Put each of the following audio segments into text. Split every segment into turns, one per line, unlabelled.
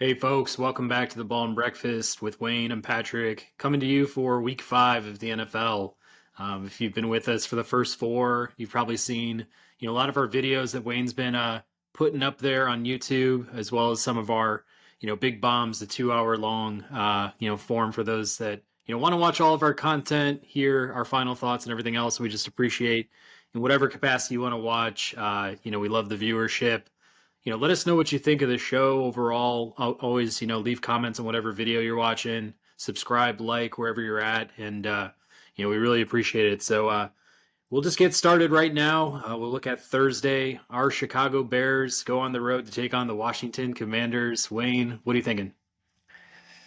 Hey folks, welcome back to the Ball and Breakfast with Wayne and Patrick, coming to you for week 5 of the NFL. If you've been with us for the first 4, you've probably seen a lot of our videos that Wayne's been putting up there on YouTube, as well as some of our big bombs, the 2 hour long form for those that want to watch all of our content, hear our final thoughts and everything else. We just appreciate in whatever capacity you want to watch. We love the viewership. Let us know what you think of the show overall. Always, leave comments on whatever video you're watching, subscribe, like wherever you're at, and we really appreciate it. So we'll just get started right now. We'll look at Thursday. Our Chicago Bears go on the road to take on the Washington Commanders. Wayne, what are you thinking?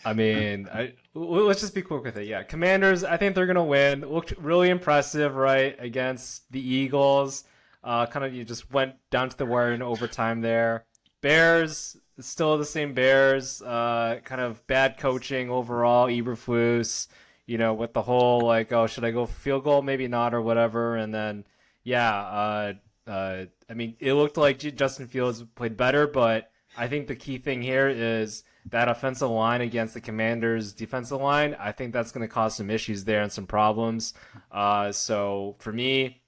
Let's just be quick with it. Yeah, Commanders. I think they're gonna win. Looked really impressive, right, against the Eagles. Kind of you just went down to the wire in overtime there. Bears, still the same Bears. Kind of bad coaching overall. Eberflus, with the whole like, oh, should I go field goal? Maybe not, or whatever. And then, yeah, it looked like Justin Fields played better, but I think the key thing here is that offensive line against the Commanders' defensive line. I think that's going to cause some issues there and some problems. So for me,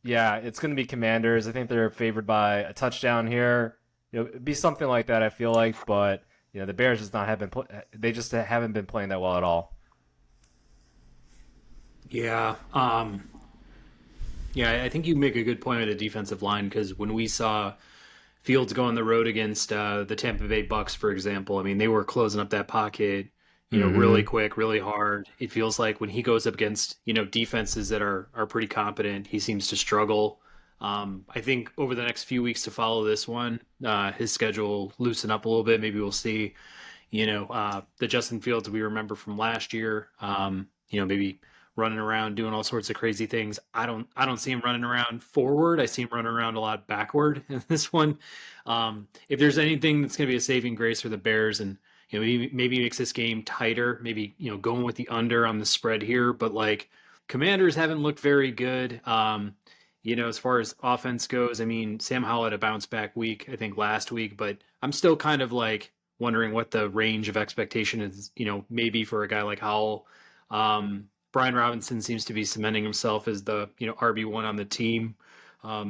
yeah, it's going to be Commanders. I think they're favored by a touchdown here. It'd be something like that. I feel like, but the Bears just not have been. They just haven't been playing that well at all.
Yeah, yeah, I think you make a good point with the defensive line because when we saw Fields go on the road against the Tampa Bay Bucks, for example. I mean, they were closing up that pocket, really
Mm-hmm.
quick, really hard. It feels like when he goes up against, defenses that are pretty competent, he seems to struggle. I think over the next few weeks to follow this one, his schedule will loosen up a little bit. Maybe we'll see, the Justin Fields we remember from last year. Maybe running around doing all sorts of crazy things. I don't see him running around forward. I see him running around a lot backward in this one. If there's anything that's going to be a saving grace for the Bears, and maybe makes this game tighter, maybe going with the under on the spread here, but like Commanders haven't looked very good. As far as offense goes, I mean, Sam Howell had a bounce back week, I think last week, but I'm still kind of like wondering what the range of expectation is, maybe for a guy like Howell. Brian Robinson seems to be cementing himself as the RB1 on the team.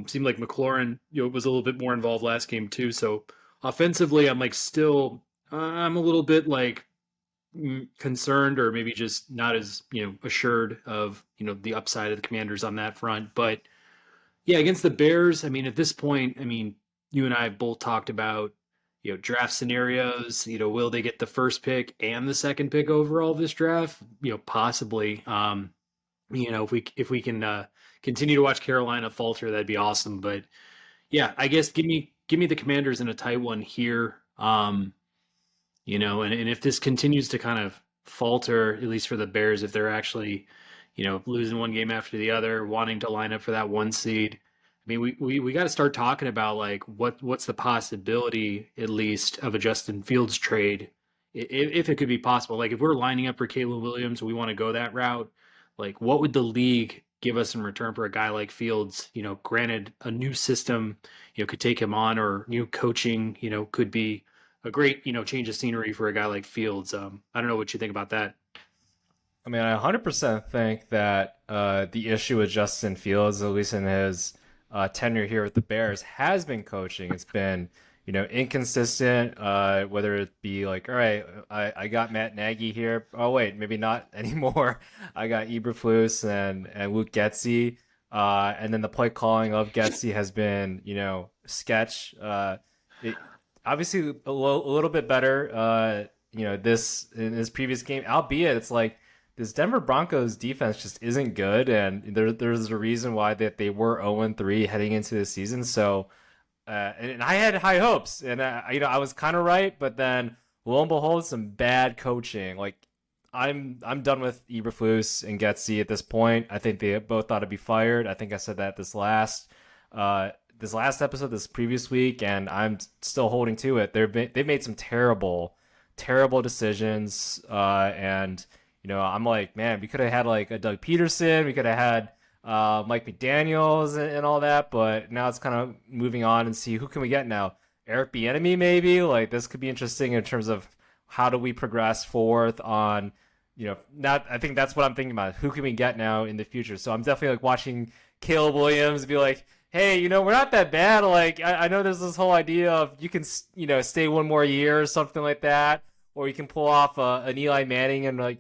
Seemed like McLaurin was a little bit more involved last game too. So offensively, I'm like still I'm a little bit like concerned or maybe just not as assured of the upside of the Commanders on that front. But yeah, against the Bears, I mean at this point, I mean you and I have both talked about draft scenarios. Will they get the first pick and the second pick overall this draft? Possibly. If we can continue to watch Carolina falter, that'd be awesome. But yeah, I guess give me the Commanders in a tight one here. And if this continues to kind of falter, at least for the Bears, if they're actually, losing one game after the other, wanting to line up for that one seed. I mean, we got to start talking about like what's the possibility at least of a Justin Fields trade, if it could be possible. Like if we're lining up for Caleb Williams, we want to go that route. Like what would the league give us in return for a guy like Fields? Granted, a new system, could take him on, or new coaching, could be a great, change of scenery for a guy like Fields. I don't know what you think about that.
I 100% think that the issue with Justin Fields, at least in his tenure here with the Bears, has been coaching. It's been, inconsistent, whether it be like, all right, I got Matt Nagy here. Oh, wait, maybe not anymore. I got Eberflus and Luke Getzey. And then the play calling of Getzey has been, sketch. It, Obviously, a little bit better, this in his previous game, albeit it's like, this Denver Broncos defense just isn't good, and there's a reason why that they were 0-3 heading into the season. So, and I had high hopes, and I was kind of right, but then lo and behold, some bad coaching. Like I'm done with Eberflus and Getzey at this point. I think they both ought to be fired. I think I said that uh this last episode, this previous week, and I'm still holding to it. They've made some terrible decisions, and I'm like, man, we could have had like a Doug Peterson, we could have had Mike McDaniels and all that, but now it's kind of moving on and see who can we get now. Eric Bieniemy maybe. Like this could be interesting in terms of how do we progress forth on, not. I think that's what I'm thinking about. Who can we get now in the future? So I'm definitely like watching Caleb Williams be like, hey, we're not that bad. Like I know there's this whole idea of you can stay one more year or something like that, or you can pull off an Eli Manning and like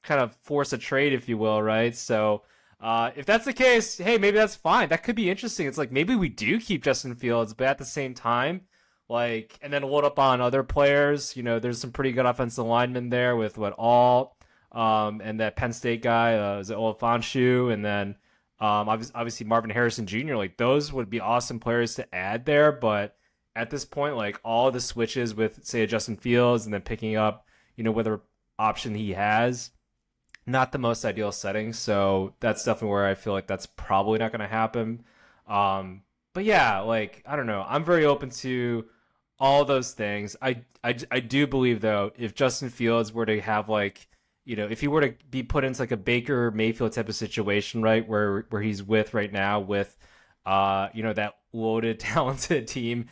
kind of force a trade, if you will, right? So if that's the case, hey, maybe that's fine. That could be interesting. It's like maybe we do keep Justin Fields, but at the same time, like, and then load up on other players. There's some pretty good offensive linemen there with what all, and that Penn State guy, is it Olafonsu, and then obviously Marvin Harrison Jr. Like those would be awesome players to add there, but at this point, like all the switches with say Justin Fields and then picking up, whatever option he has, not the most ideal setting. So that's definitely where I feel like that's probably not going to happen. But yeah, like I don't know. I'm very open to all those things. I do believe though, if Justin Fields were to have like, if he were to be put into like a Baker Mayfield type of situation, right, where he's with right now with, that loaded, talented team,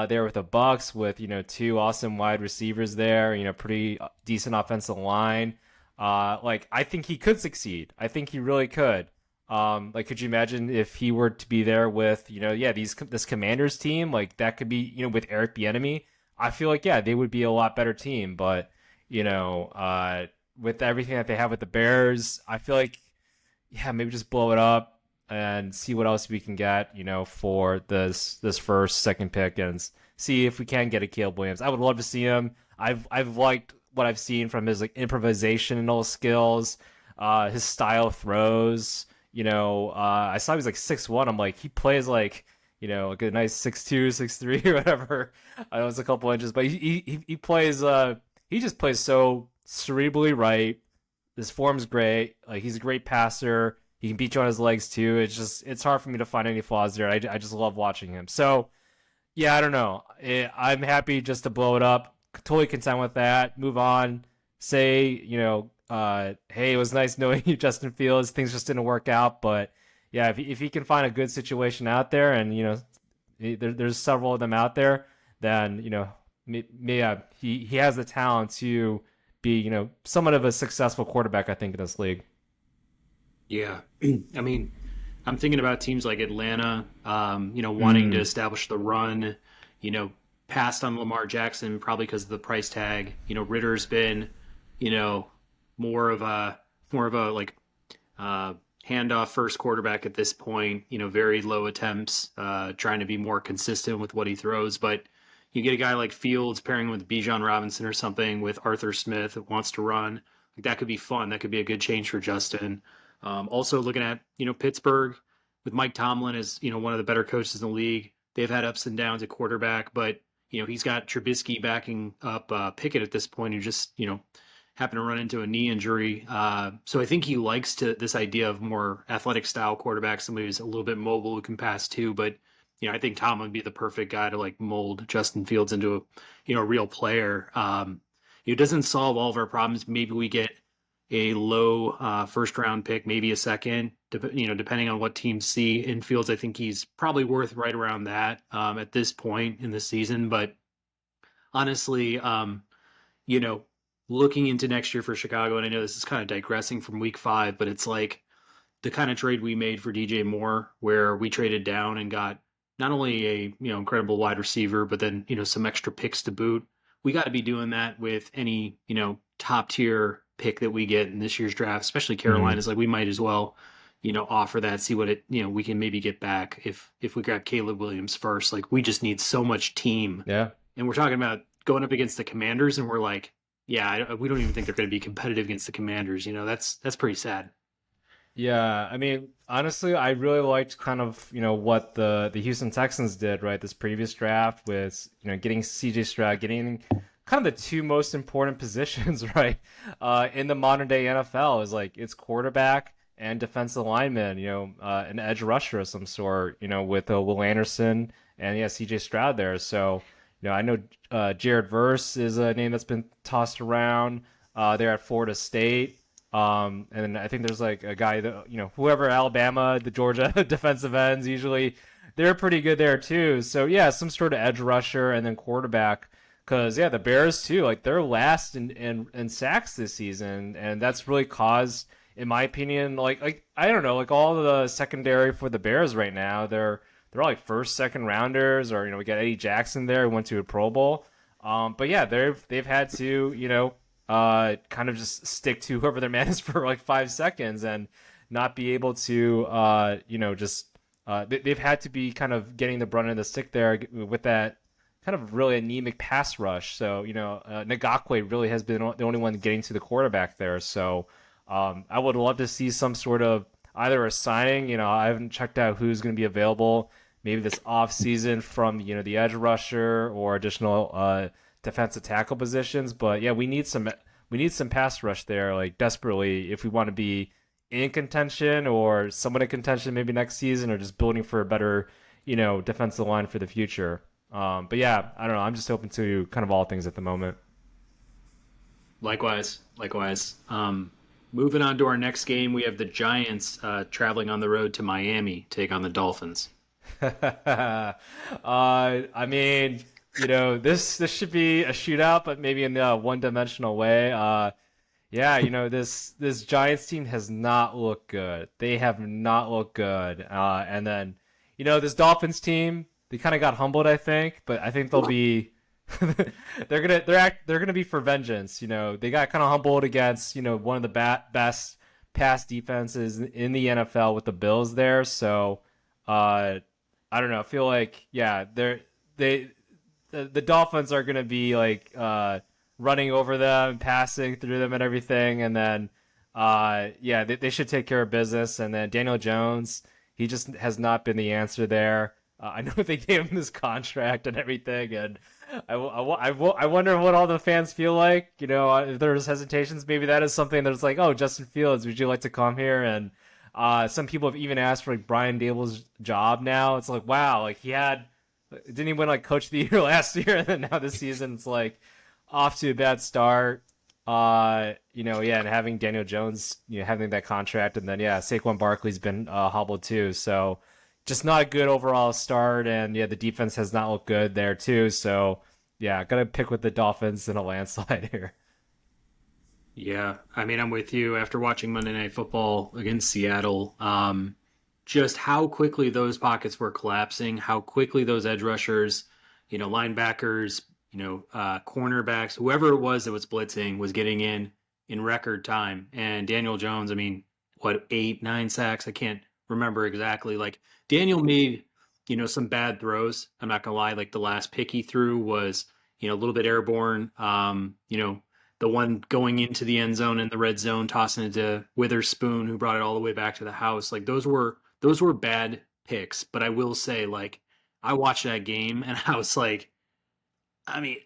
there with the Bucks with two awesome wide receivers there, pretty decent offensive line. Like I think he could succeed. I think he really could. Like, could you imagine if he were to be there with, this Commanders team, like that could be, with Eric Bieniemy. I feel like, yeah, they would be a lot better team. But, with everything that they have with the Bears, I feel like, yeah, maybe just blow it up and see what else we can get, for this first, second pick and see if we can get a Caleb Williams. I would love to see him. I've liked what I've seen from his like improvisational skills, his style of throws. I saw he was like 6'1". I'm like, he plays like, like a nice 6'2", 6'3", or whatever. I know it's a couple inches, but he plays. He just plays so cerebrally right. His form's great. Like he's a great passer. He can beat you on his legs too. It's hard for me to find any flaws there. I just love watching him. So yeah, I don't know. I'm happy just to blow it up. Totally content with that. Move on. Say, hey, it was nice knowing you, Justin Fields. Things just didn't work out, but yeah, if he can find a good situation out there, and there's several of them out there, then yeah, he has the talent to be somewhat of a successful quarterback, I think, in this league.
Yeah. I mean, I'm thinking about teams like Atlanta, wanting to
Mm,
establish the run, you know, passed on Lamar Jackson probably because of the price tag. Ritter's been, you know, more of a like uh, handoff first quarterback at this point. Very low attempts, trying to be more consistent with what he throws. But you get a guy like Fields pairing with Bijan Robinson or something with Arthur Smith that wants to run. Like that could be fun. That could be a good change for Justin. Also looking at Pittsburgh with Mike Tomlin as one of the better coaches in the league. They've had ups and downs at quarterback, but he's got Trubisky backing up Pickett at this point, who just happened to run into a knee injury. So I think he likes this idea of more athletic style quarterback, somebody who's a little bit mobile who can pass too. But I think Tom would be the perfect guy to like mold Justin Fields into a real player. It doesn't solve all of our problems. Maybe we get a low first round pick, maybe a second, depending on what teams see in Fields. I think he's probably worth right around that at this point in the season. But honestly, you know, looking into next year for Chicago, and I know this is kind of digressing from week 5, but it's like the kind of trade we made for DJ Moore, where we traded down and got not only a incredible wide receiver, but then some extra picks to boot. We got to be doing that with any top tier pick that we get in this year's draft, especially
mm,
Carolina's. Like we might as well offer that, see what it we can maybe get back if we grab Caleb Williams first. Like we just need so much team,
yeah.
and we're talking about going up against the Commanders, and we're like, yeah, we don't even think they're going to be competitive against the Commanders. That's pretty sad.
Yeah, I mean, honestly, I really liked kind of, what the Houston Texans did, right? This previous draft with, getting CJ Stroud, getting kind of the two most important positions, right? In the modern day NFL is like it's quarterback and defensive lineman, an edge rusher of some sort, with Will Anderson and yeah, CJ Stroud there. So, I know Jared Verse is a name that's been tossed around there at Florida State. And I think there's like a guy that whoever Alabama, the Georgia defensive ends usually they're pretty good there too. So yeah, some sort of edge rusher and then quarterback. Because yeah, the Bears too, like they're last in sacks this season, and that's really caused, in my opinion, like I don't know, like all the secondary for the Bears right now, they're all like first, second rounders, or we got Eddie Jackson there who went to a Pro Bowl. But yeah, they've had to kind of just stick to whoever their man is for like 5 seconds and not be able to just they've had to be kind of getting the brunt of the stick there with that kind of really anemic pass rush. So Ngakwe really has been the only one getting to the quarterback there. So I would love to see some sort of either a signing. I haven't checked out who's going to be available maybe this off season from the edge rusher or additional defensive tackle positions. But yeah, we need some pass rush there like desperately if we want to be in contention or somewhat in contention maybe next season or just building for a better defensive line for the future. But yeah, I don't know. I'm just open to kind of all things at the moment.
Likewise, likewise. Moving on to our next game, we have the Giants traveling on the road to Miami, take on the Dolphins.
I mean, this should be a shootout, but maybe in a one-dimensional way. Yeah, this Giants team has not looked good. They have not looked good. And then, this Dolphins team, they kind of got humbled, I think, but I think they'll be they're gonna be for vengeance. They got kind of humbled against one of the best pass defenses in the NFL with the Bills there. So I don't know. I feel like yeah, the Dolphins are gonna be like running over them, passing through them, and everything, and then yeah, they should take care of business. And then Daniel Jones, he just has not been the answer there. I know they gave him this contract and everything, and I wonder what all the fans feel like. If there's hesitations, maybe that is something that's like, oh, Justin Fields, would you like to come here? And some people have even asked for like Brian Dable's job now. It's like, wow, like didn't he win like Coach of the Year last year, and then now this season it's like off to a bad start. Yeah, and having Daniel Jones, having that contract, and then yeah, Saquon Barkley's been hobbled too. So just not a good overall start, and yeah, the defense has not looked good there too. So yeah, gotta pick with the Dolphins in a landslide here.
Yeah, I mean, I'm with you. After watching Monday Night Football against Seattle, just how quickly those pockets were collapsing, how quickly those edge rushers, linebackers, cornerbacks, whoever it was that was blitzing was getting in record time. And Daniel Jones, I mean, what, 8, 9 sacks? I can't remember exactly. Like Daniel made, some bad throws. I'm not gonna lie. Like the last pick he threw was, a little bit airborne. The one going into the end zone in the red zone, tossing it to Witherspoon, who brought it all the way back to the house. Like those were bad picks. But I will say, like, I watched that game and I was like, I mean,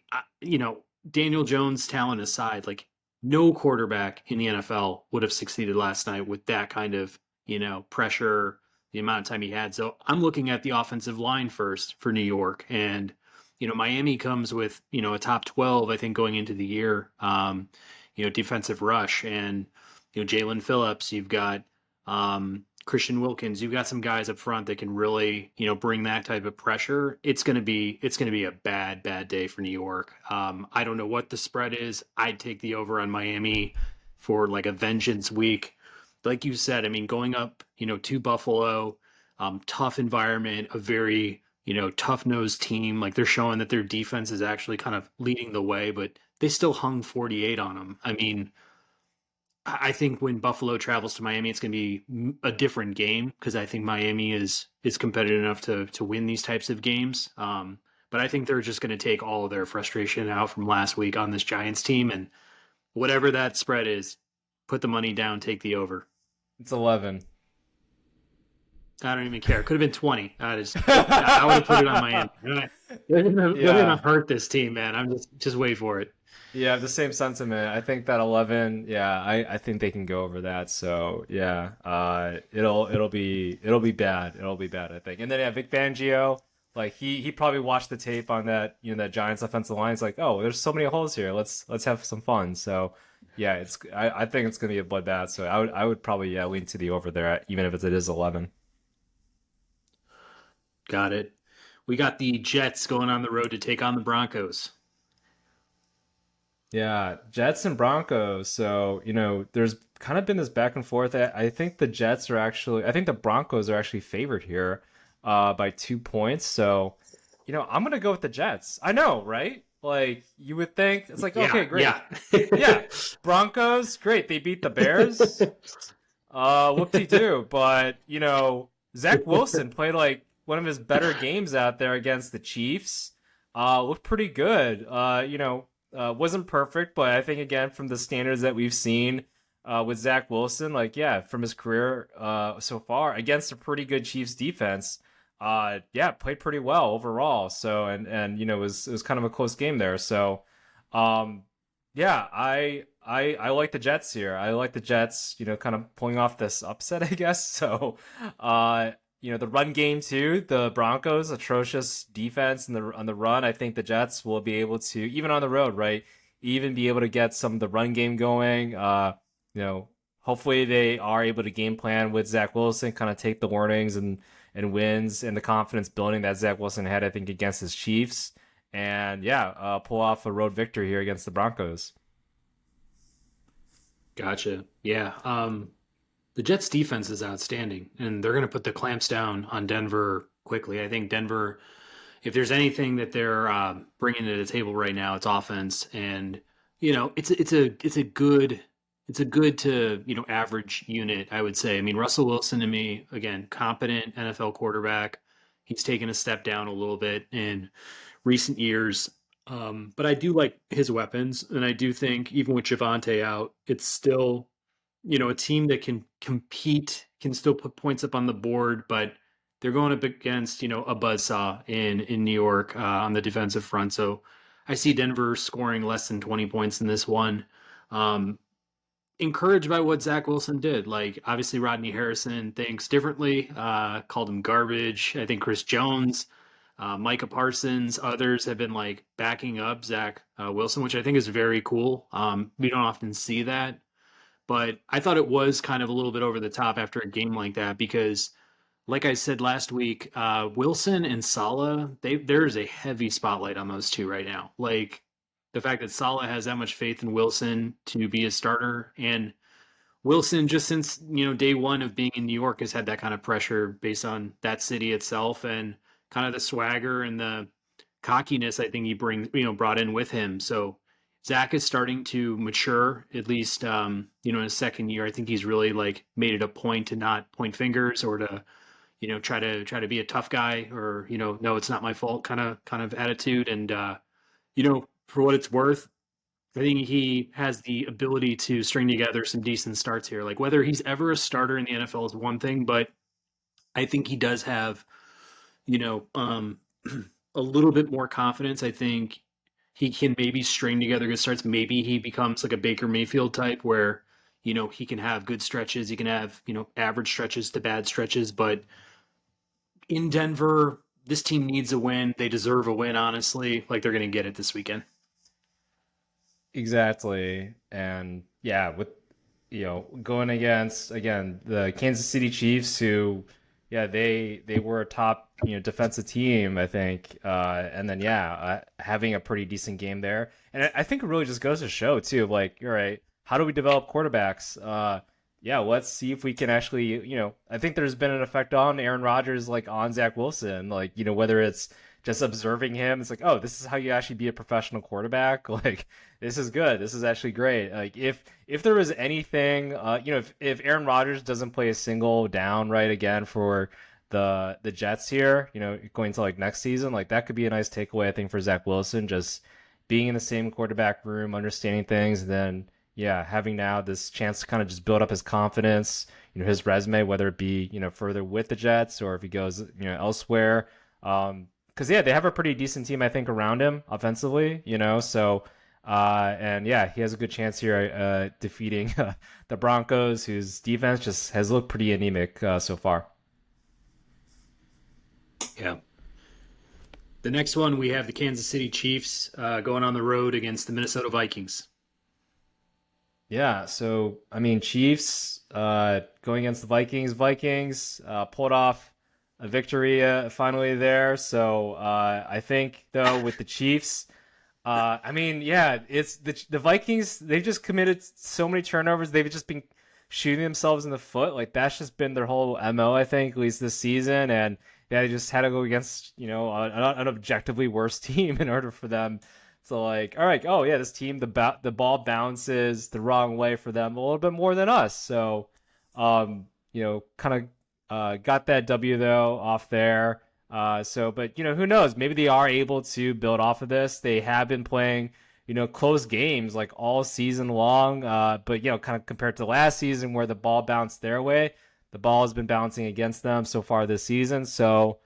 Daniel Jones' talent aside, like no quarterback in the NFL would have succeeded last night with that kind of, pressure, the amount of time he had. So I'm looking at the offensive line first for New York. And, Miami comes with, a top 12, I think, going into the year, defensive rush. And, Jalen Phillips, you've got Christian Wilkins, you've got some guys up front that can really, bring that type of pressure. It's gonna be a bad, bad day for New York. I don't know what the spread is. I'd take the over on Miami for like a vengeance week. Like you said, I mean, going up, to Buffalo, tough environment, a very, tough-nosed team. Like they're showing that their defense is actually kind of leading the way, but they still hung 48 on them. I mean, I think when Buffalo travels to Miami, it's going to be a different game because I think Miami is competitive enough to win these types of games. But I think they're just going to take all of their frustration out from last week on this Giants team, and whatever that spread is, put the money down, take the over.
It's 11.
I don't even care. It could have been 20. I would have put it on Miami. They're gonna hurt this team, man. I'm just wait for it.
Yeah, the same sentiment. I think that 11. Yeah, I think they can go over that. So yeah, it'll be bad. It'll be bad. I think. And then yeah, Vic Fangio, like he probably watched the tape on that that Giants offensive line. It's like, oh, there's so many holes here. Let's have some fun. So yeah, I think it's gonna be a bloodbath. So I would probably lean to the over there, even if it is 11.
Got it. We got the Jets going on the road to take on the Broncos.
Yeah, Jets and Broncos. So, there's kind of been this back and forth. I think the Jets are actually, I think the Broncos are actually favored here by 2 points. So, I'm going to go with the Jets. I know, right? Like, you would think, it's like,
Yeah,
okay, great.
yeah.
Yeah, Broncos, great. They beat the Bears. Whoop-de-doo. But, Zach Wilson played like one of his better games out there against the Chiefs. Looked pretty good. Wasn't perfect, but I think again from the standards that we've seen with Zach Wilson, like yeah, from his career so far against a pretty good Chiefs defense, yeah, played pretty well overall. So and it was kind of a close game there. So, um, yeah, I like the Jets here. I like the Jets, kind of pulling off this upset, I guess. So, uh, the run game too. The Broncos atrocious defense on the run. I think the Jets will be able to even on the road, right? Even be able to get some of the run game going. You know, hopefully they are able to game plan with Zach Wilson, kind of take the warnings and wins and the confidence building that Zach Wilson had, I think, against his Chiefs. And yeah, pull off a road victory here against the Broncos.
Gotcha. Yeah. The Jets defense is outstanding, and they're going to put the clamps down on Denver quickly. I think Denver, if there's anything that they're bringing to the table right now, it's offense, and it's a good to average unit, I would say. I mean, Russell Wilson to me, again, competent NFL quarterback. He's taken a step down a little bit in recent years. But I do like his weapons, and I do think even with Javante out, it's still a team that can compete, can still put points up on the board, but they're going up against, a buzzsaw in New York on the defensive front. So I see Denver scoring less than 20 points in this one. Um, Encouraged by what Zach Wilson did. Like, obviously, Rodney Harrison thinks differently, called him garbage. I think Chris Jones, Micah Parsons, others have been like backing up Zach Wilson, which I think is very cool. We don't often see that, but I thought it was kind of a little bit over the top after a game like that because, like I said last week, Wilson and Saleh, there's a heavy spotlight on those two right now. Like the fact that Saleh has that much faith in Wilson to be a starter, and Wilson just since day one of being in New York has had that kind of pressure based on that city itself and kind of the swagger and the cockiness I think he brought in with him. So Zach is starting to mature, at least in his second year. I think he's really like made it a point to not point fingers or to try to be a tough guy or no, it's not my fault kind of attitude. And for what it's worth, I think he has the ability to string together some decent starts here. Like whether he's ever a starter in the NFL is one thing, but I think he does have you know, um, a little bit more confidence. I think he can maybe string together good starts. Maybe he becomes like a Baker Mayfield type where, he can have good stretches. He can have, average stretches to bad stretches. But in Denver, this team needs a win. They deserve a win, honestly. Like they're going to get it this weekend.
Exactly. And yeah, with going against again the Kansas City Chiefs who yeah, they were a top, defensive team, I think. And then yeah, having a pretty decent game there. And I think it really just goes to show too, like, all right, how do we develop quarterbacks? Yeah, let's see if we can actually, I think there's been an effect on Aaron Rodgers, like on Zach Wilson, like, whether it's just observing him, it's like, oh, this is how you actually be a professional quarterback. Like, this is good. This is actually great. Like, if there was anything, if Aaron Rodgers doesn't play a single down right again for the Jets here, going to like next season, like that could be a nice takeaway, I think, for Zach Wilson, just being in the same quarterback room, understanding things, and then yeah, having now this chance to kind of just build up his confidence, his resume, whether it be, further with the Jets or if he goes, elsewhere. Because yeah, they have a pretty decent team, I think, around him offensively, so and yeah, he has a good chance here defeating the Broncos, whose defense just has looked pretty anemic so far.
Yeah. The next one, we have the Kansas City Chiefs going on the road against the Minnesota Vikings.
Yeah, so I mean, Chiefs going against the Vikings. Vikings pulled off a victory finally there. So I think though with the Chiefs, I mean, yeah, it's the Vikings. They've just committed so many turnovers. They've just been shooting themselves in the foot. Like that's just been their whole MO, I think, at least this season. And yeah, they just had to go against an objectively worse team in order for them. So like, all right, oh yeah, this team the ball bounces the wrong way for them a little bit more than us. So, kind of got that W though off there. But who knows? Maybe they are able to build off of this. They have been playing, close games like all season long. But kind of compared to last season where the ball bounced their way, the ball has been bouncing against them so far this season. So,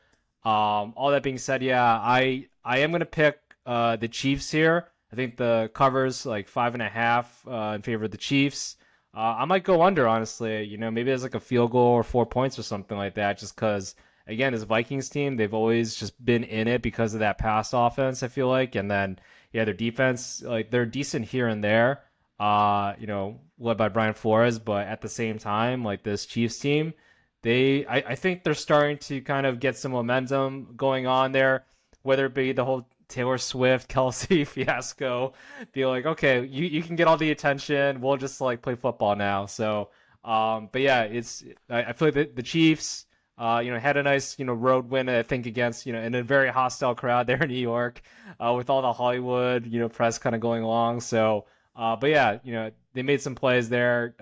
all that being said, yeah, I am gonna pick the Chiefs here. I think the covers like 5.5 in favor of the Chiefs. I might go under, honestly. Maybe there's like a field goal or 4 points or something like that, just because again, this Vikings team, they've always just been in it because of that pass offense, I feel like. And then, yeah, their defense, like they're decent here and there, led by Brian Flores. But at the same time, like this Chiefs team, I think they're starting to kind of get some momentum going on there, whether it be the whole Taylor Swift, Kelsey fiasco, be like, okay, you can get all the attention. We'll just like play football now. So, but yeah, I feel like the Chiefs, had a nice, road win, I think, against, in a very hostile crowd there in New York, with all the Hollywood, press kind of going along. So, but yeah, they made some plays there,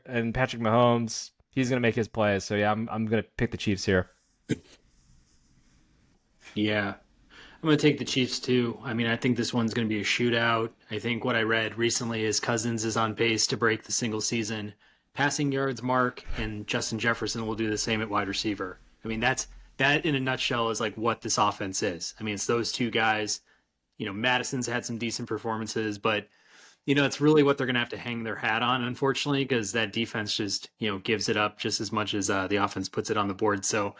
and Patrick Mahomes, he's gonna make his plays. So yeah, I'm gonna pick the Chiefs here.
Yeah. I'm going to take the Chiefs too. I mean, I think this one's going to be a shootout. I think what I read recently is Cousins is on pace to break the single season passing yards mark, and Justin Jefferson will do the same at wide receiver. I mean, that in a nutshell is like what this offense is. I mean, it's those two guys. Madison's had some decent performances, but it's really what they're going to have to hang their hat on, unfortunately, because that defense just, gives it up just as much as the offense puts it on the board. So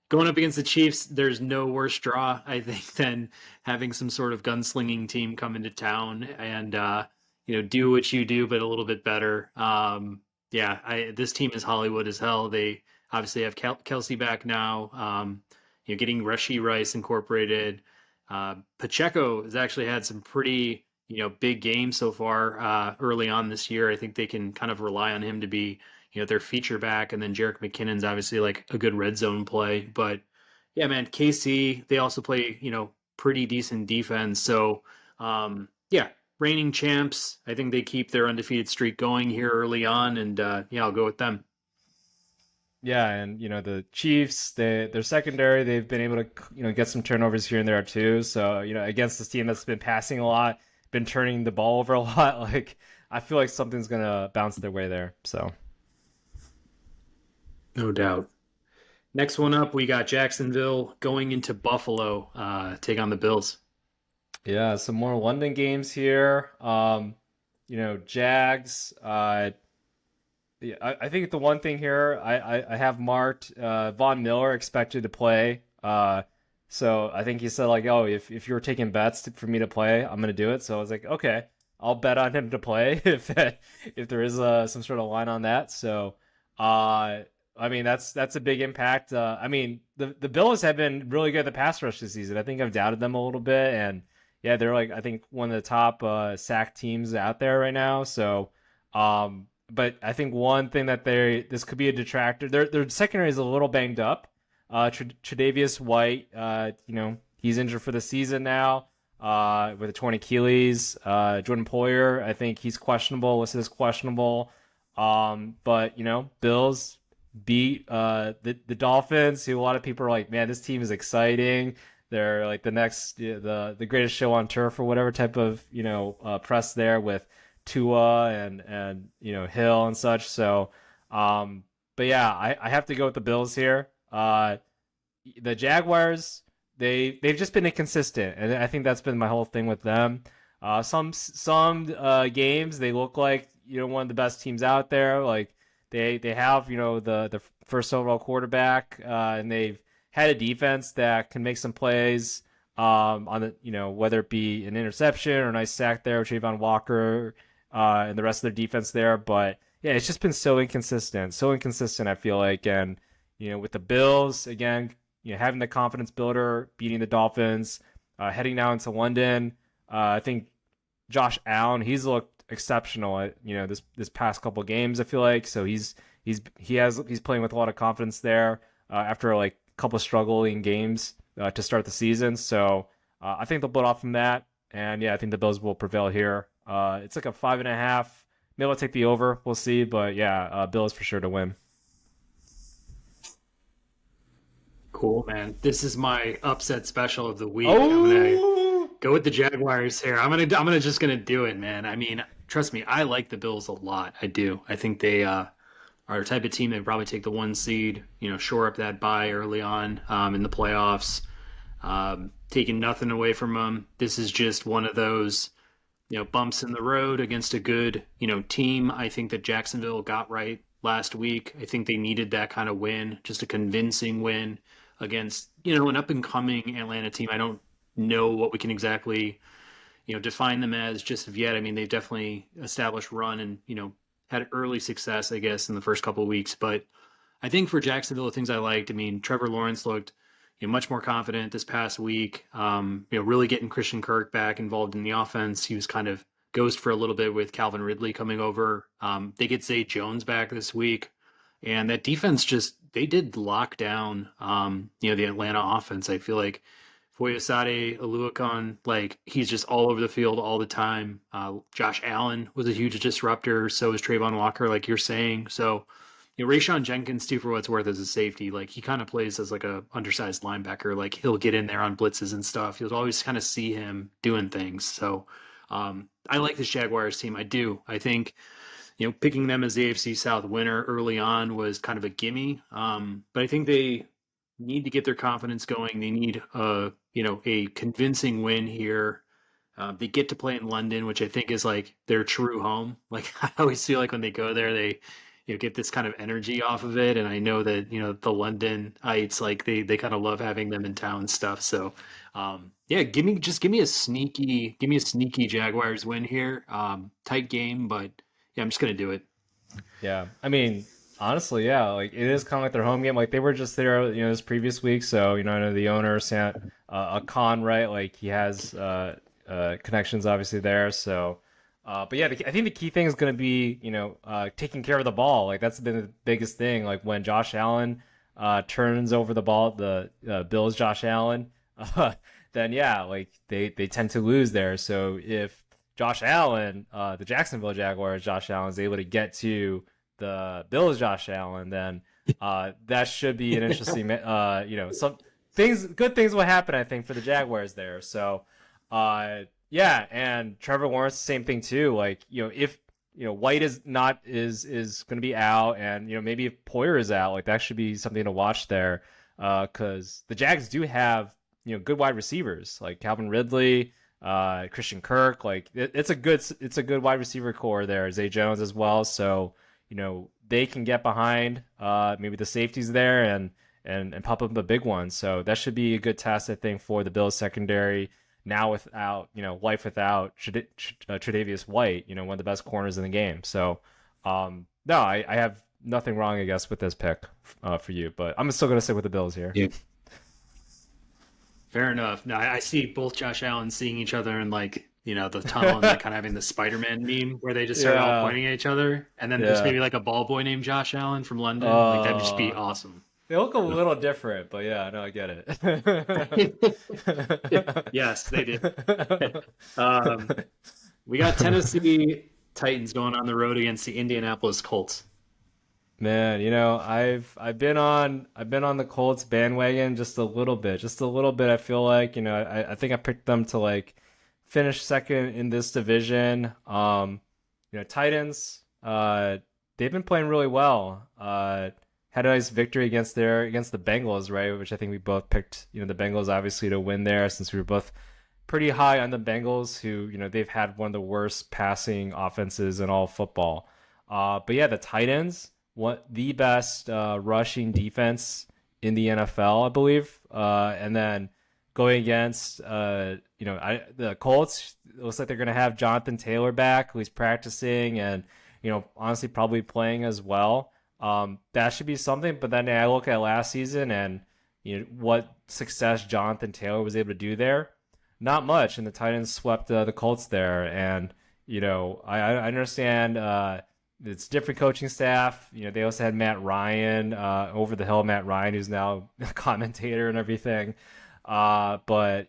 going up against the Chiefs, there's no worse draw, I think, than having some sort of gunslinging team come into town and do what you do, but a little bit better. Yeah, this team is Hollywood as hell. They obviously have Kelsey back now. Getting Rashee Rice incorporated. Pacheco has actually had some pretty big games so far early on this year. I think they can kind of rely on him to be their feature back, and then Jerick McKinnon's obviously like a good red zone play. But yeah, man, KC, they also play, pretty decent defense. So yeah, reigning champs. I think they keep their undefeated streak going here early on, and yeah, I'll go with them.
Yeah, and the Chiefs, their secondary, they've been able to get some turnovers here and there too. So against this team that's been passing a lot, been turning the ball over a lot, like I feel like something's gonna bounce their way there. So
No doubt. Next one up, we got Jacksonville going into Buffalo, take on the Bills.
yeah, some more London games here. Jags. Yeah, I think the one thing here I have marked Von Miller expected to play. So I think he said like, oh, if you were taking bets for me to play, I'm gonna do it. So I was like, okay, I'll bet on him to play if there is some sort of line on that. So I mean that's a big impact. I mean the Bills have been really good at the pass rush this season. I think I've doubted them a little bit, and yeah, they're like I think one of the top sack teams out there right now. So. But I think one thing that this could be a detractor. Their secondary is a little banged up. Tre'Davious White, he's injured for the season now with a torn Achilles. Jordan Poyer, I think he's questionable. Listed as questionable. But Bills beat the Dolphins, who a lot of people are like, man, this team is exciting. They're like the next the greatest show on turf or whatever type of press there with Tua and Hill and such. So, but yeah, I have to go with the Bills here. The Jaguars, they've just been inconsistent, and I think that's been my whole thing with them. Some games they look like one of the best teams out there. Like they have the first overall quarterback, and they've had a defense that can make some plays. On the whether it be an interception or a nice sack there with Trayvon Walker and the rest of their defense there, but yeah, it's just been so inconsistent. I feel like, and with the Bills again, having the confidence builder, beating the Dolphins, heading now into London. I think Josh Allen, he's looked exceptional at this past couple games. I feel like so he's playing with a lot of confidence there after like a couple struggling games to start the season. So I think they'll build off from that, and yeah, I think the Bills will prevail here. It's like a 5.5. Maybe I'll take the over. We'll see, but yeah, Bills for sure to win.
Cool, man. This is my upset special of the week. I'm gonna
Oh,
go with the Jaguars here. I'm gonna just gonna do it, man. I mean, trust me, I like the Bills a lot. I do. I think they are the type of team that probably take the 1 seed, shore up that bye early on in the playoffs. Taking nothing away from them. This is just one of those, bumps in the road against a good, team. I think that Jacksonville got right last week. I think they needed that kind of win, just a convincing win against, an up and coming Atlanta team. I don't know what we can exactly, define them as just of yet. I mean, they've definitely established run and, had early success, I guess, in the first couple of weeks. But I think for Jacksonville, the things I liked, I mean, Trevor Lawrence looked much more confident this past week. Really getting Christian Kirk back involved in the offense. He was kind of ghost for a little bit with Calvin Ridley coming over. They get Zay Jones back this week, and that defense they did lock down. The Atlanta offense. I feel like Foyesade Oluokun, like he's just all over the field all the time. Josh Allen was a huge disruptor. So is Trayvon Walker, like you're saying. So Rayshon Jenkins, too, for what it's worth, as a safety, like he kind of plays as like a undersized linebacker. Like he'll get in there on blitzes and stuff. You'll always kind of see him doing things. So I like this Jaguars team. I do. I think picking them as the AFC South winner early on was kind of a gimme. But I think they need to get their confidence going. They need a convincing win here. They get to play in London, which I think is like their true home. Like I always feel like when they go there, they get this kind of energy off of it. And I know that the Londonites, like they kind of love having them in town and stuff. So yeah, give me a sneaky Jaguars win here. Tight game, but yeah, I'm just gonna do it.
yeah. I mean, honestly, yeah. Like it is kind of like their home game. Like they were just there, this previous week. So I know the owner sent a con, right? Like he has connections obviously there. So, but yeah, I think the key thing is going to be, taking care of the ball. Like that's been the biggest thing. Like when Josh Allen turns over the ball, the Bills Josh Allen, then yeah, like they tend to lose there. So if Josh Allen, the Jacksonville Jaguars Josh Allen is able to get to the Bills Josh Allen, then that should be an interesting, some good things will happen, I think, for the Jaguars there. So, yeah, and Trevor Lawrence, same thing too. Like, if White is going to be out, and maybe if Poyer is out, like that should be something to watch there, because the Jags do have good wide receivers like Calvin Ridley, Christian Kirk. Like it's a good wide receiver core there. Zay Jones as well. So they can get behind maybe the safeties there and pop up a big one. So that should be a good test, I think, for the Bills secondary. Now without, life without Tre'Davious White, one of the best corners in the game. So, no, I have nothing wrong, I guess, with this pick for you. But I'm still going to stick with the Bills here.
Yeah. Fair enough. No, I see both Josh Allen seeing each other in like, the tunnel and like kind of having the Spider-Man meme where they just start all pointing at each other. And then there's maybe like a ball boy named Josh Allen from London. Like that'd just be awesome.
They look a little different, but yeah, no, I get
it. Yes, they did. We got Tennessee Titans going on the road against the Indianapolis Colts.
Man, I've been on the Colts bandwagon just a little bit. I feel like, I think I picked them to like finish second in this division. Titans, they've been playing really well. Had a nice victory against the Bengals, right? Which I think we both picked, the Bengals obviously to win there, since we were both pretty high on the Bengals, who, they've had one of the worst passing offenses in all football. But yeah, the Titans, the best rushing defense in the NFL, I believe. And then going against, the Colts, it looks like they're going to have Jonathan Taylor back, who's practicing and, honestly probably playing as well. That should be something. But then I look at last season and what success Jonathan Taylor was able to do there. Not much, and the Titans swept the Colts there. And I understand it's different coaching staff. They also had Matt Ryan, over the hill Matt Ryan, who's now a commentator and everything. But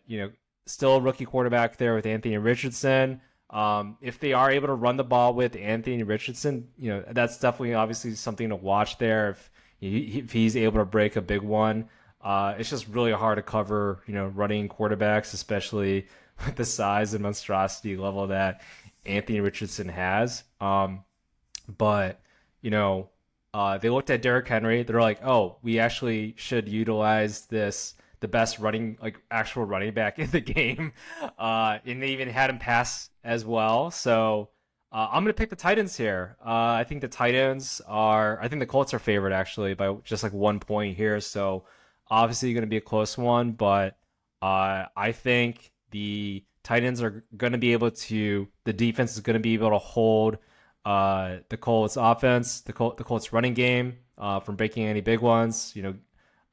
still a rookie quarterback there with Anthony Richardson. If they are able to run the ball with Anthony Richardson, that's definitely obviously something to watch there. If he's able to break a big one, it's just really hard to cover, running quarterbacks, especially with the size and monstrosity level that Anthony Richardson has. But they looked at Derrick Henry. They're like, oh, we actually should utilize the best running, like actual running back in the game. And they even had him pass as well. So I'm going to pick the Titans here. I think the Colts are favored actually by just like 1 point here. So obviously going to be a close one, but I think the Titans are going to be able to, the defense is going to be able to hold the Colts offense, the Colts running game from breaking any big ones,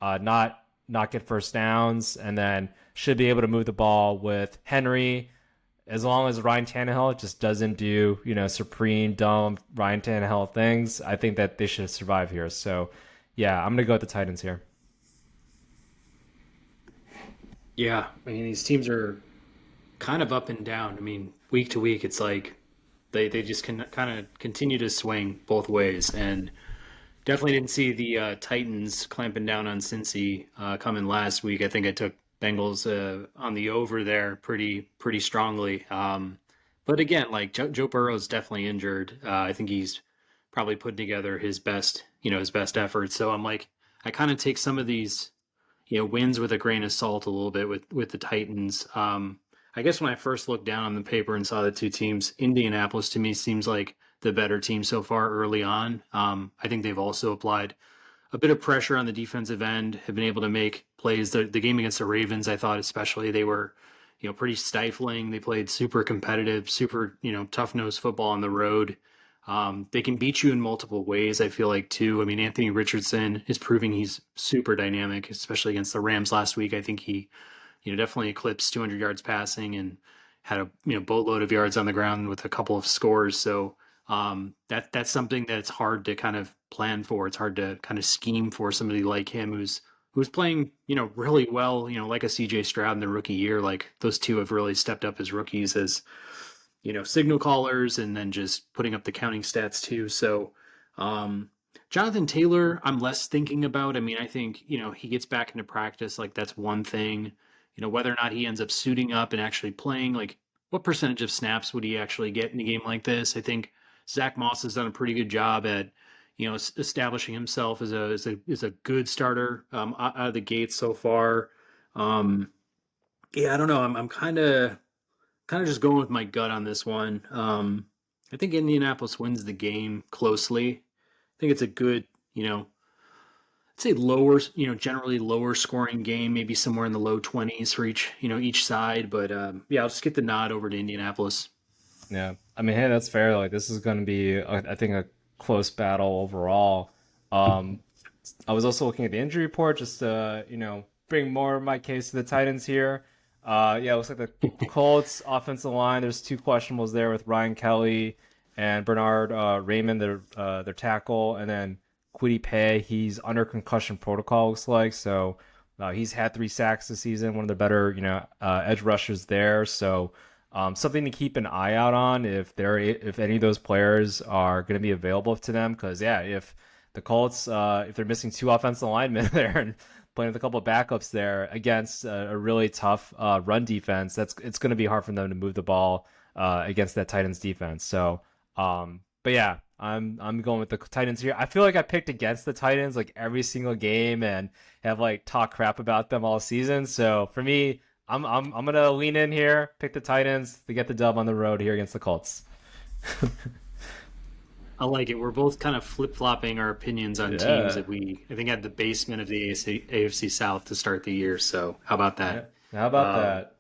not get first downs, and then should be able to move the ball with Henry, as long as Ryan Tannehill just doesn't do, supreme, dumb Ryan Tannehill things. I think that they should survive here. So, yeah, I'm going to go with the Titans here.
Yeah, I mean these teams are kind of up and down. I mean, week to week, it's like they just can kind of continue to swing both ways. And definitely didn't see the Titans clamping down on Cincy coming last week. I think I took Bengals on the over there pretty strongly. But again, like Joe Burrow's definitely injured. I think he's probably putting together his best effort. So I'm like, I kind of take some of these wins with a grain of salt a little bit with the Titans. I guess when I first looked down on the paper and saw the two teams, Indianapolis to me seems like the better team so far early on. I think they've also applied a bit of pressure on the defensive end, have been able to make plays. The game against the Ravens, I thought especially, they were pretty stifling. They played super competitive, super tough nosed football on the road. They can beat you in multiple ways, I feel like, too. I mean, Anthony Richardson is proving he's super dynamic, especially against the Rams last week. I think he definitely eclipsed 200 yards passing and had a boatload of yards on the ground with a couple of scores. So that's something that's hard to kind of plan for. It's hard to kind of scheme for somebody like him who's playing really well. Like a CJ Stroud in the rookie year. Like those two have really stepped up as rookies as signal callers and then just putting up the counting stats too. So Jonathan Taylor, I'm less thinking about. I mean, I think he gets back into practice. Like that's one thing. Whether or not he ends up suiting up and actually playing, like what percentage of snaps would he actually get in a game like this? I think Zach Moss has done a pretty good job at, establishing himself as a good starter out of the gates so far. Um, yeah, I don't know. I'm kind of just going with my gut on this one. I think Indianapolis wins the game closely. I think it's a good, I'd say lower, generally lower scoring game, maybe somewhere in the low 20s for each side. But yeah, I'll just get the nod over to Indianapolis.
Yeah, I mean, hey, that's fair. Like, this is going to be, I think, a close battle overall. Um, I was also looking at the injury report just to, bring more of my case to the Titans here. Yeah, it looks like the Colts offensive line. There's two questionables there with Ryan Kelly and Bernard Raymond, their tackle, and then Kwity Paye. He's under concussion protocol, looks like. So he's had 3 sacks this season, one of the better, edge rushers there. So something to keep an eye out on if any of those players are going to be available to them. Because yeah, if the Colts if they're missing 2 offensive linemen there and playing with a couple of backups there against a really tough run defense, it's going to be hard for them to move the ball against that Titans defense. So, but yeah, I'm going with the Titans here. I feel like I picked against the Titans like every single game and have like talked crap about them all season. So for me, I'm gonna lean in here, pick the Titans to get the dub on the road here against the Colts.
I like it. We're both kind of flip flopping our opinions on teams
Yeah,
that I think, had the basement of the AFC South to start the year. So how about
yeah.
that?
How about
Um,
that?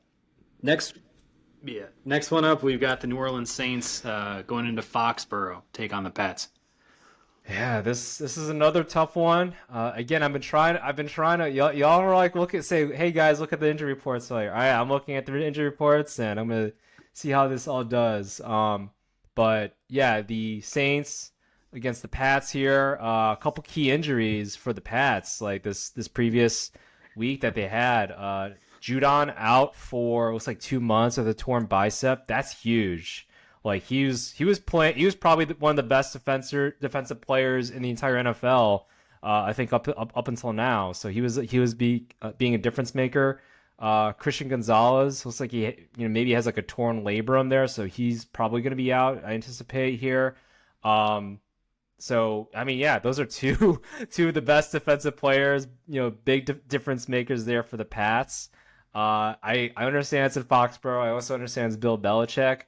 next, yeah, next one up, we've got the New Orleans Saints going into Foxborough, take on the Pats.
Yeah, this is another tough one. Again, I've been trying to y'all are like say, hey guys, look at the injury reports. So like, all right, I'm looking at the injury reports and I'm gonna see how this all does. But yeah, the Saints against the Pats here. A couple key injuries for the Pats, like this previous week that they had. Judon out for, it looks like 2 months with a torn bicep. That's huge. Like he was probably one of the best defensive players in the entire NFL. I think up until now. So being a difference maker. Christian Gonzalez looks like maybe has like a torn labrum there, so he's probably going to be out. I anticipate here. So I mean, yeah, those are two of the best defensive players. Big difference makers there for the Pats. I understand it's in Foxborough. I also understand it's Bill Belichick.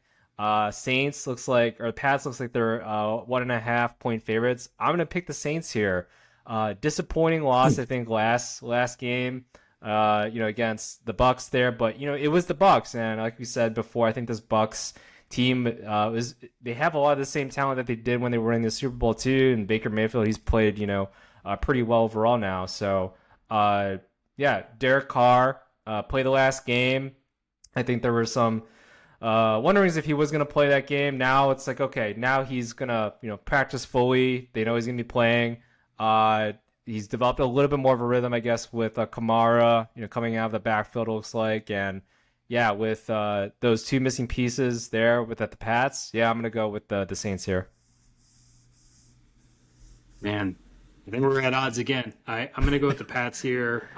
Saints looks like, or Pats looks like they're 1.5 point favorites. I'm gonna pick the Saints here. Disappointing loss, I think, last game. Against the Bucks there, but it was the Bucks, and like we said before, I think this Bucks team they have a lot of the same talent that they did when they were in the Super Bowl too. And Baker Mayfield, he's played pretty well overall now. So yeah, Derek Carr played the last game. I think there were some wonderings if he was going to play that game. Now it's like, okay, now he's going to practice fully. They know he's going to be playing. He's developed a little bit more of a rhythm, I guess, with Kamara, coming out of the backfield, it looks like. And yeah, with those two missing pieces there at the Pats, yeah, I'm going to go with the Saints here.
Man, I think we're at odds again. I'm going to go with the Pats here.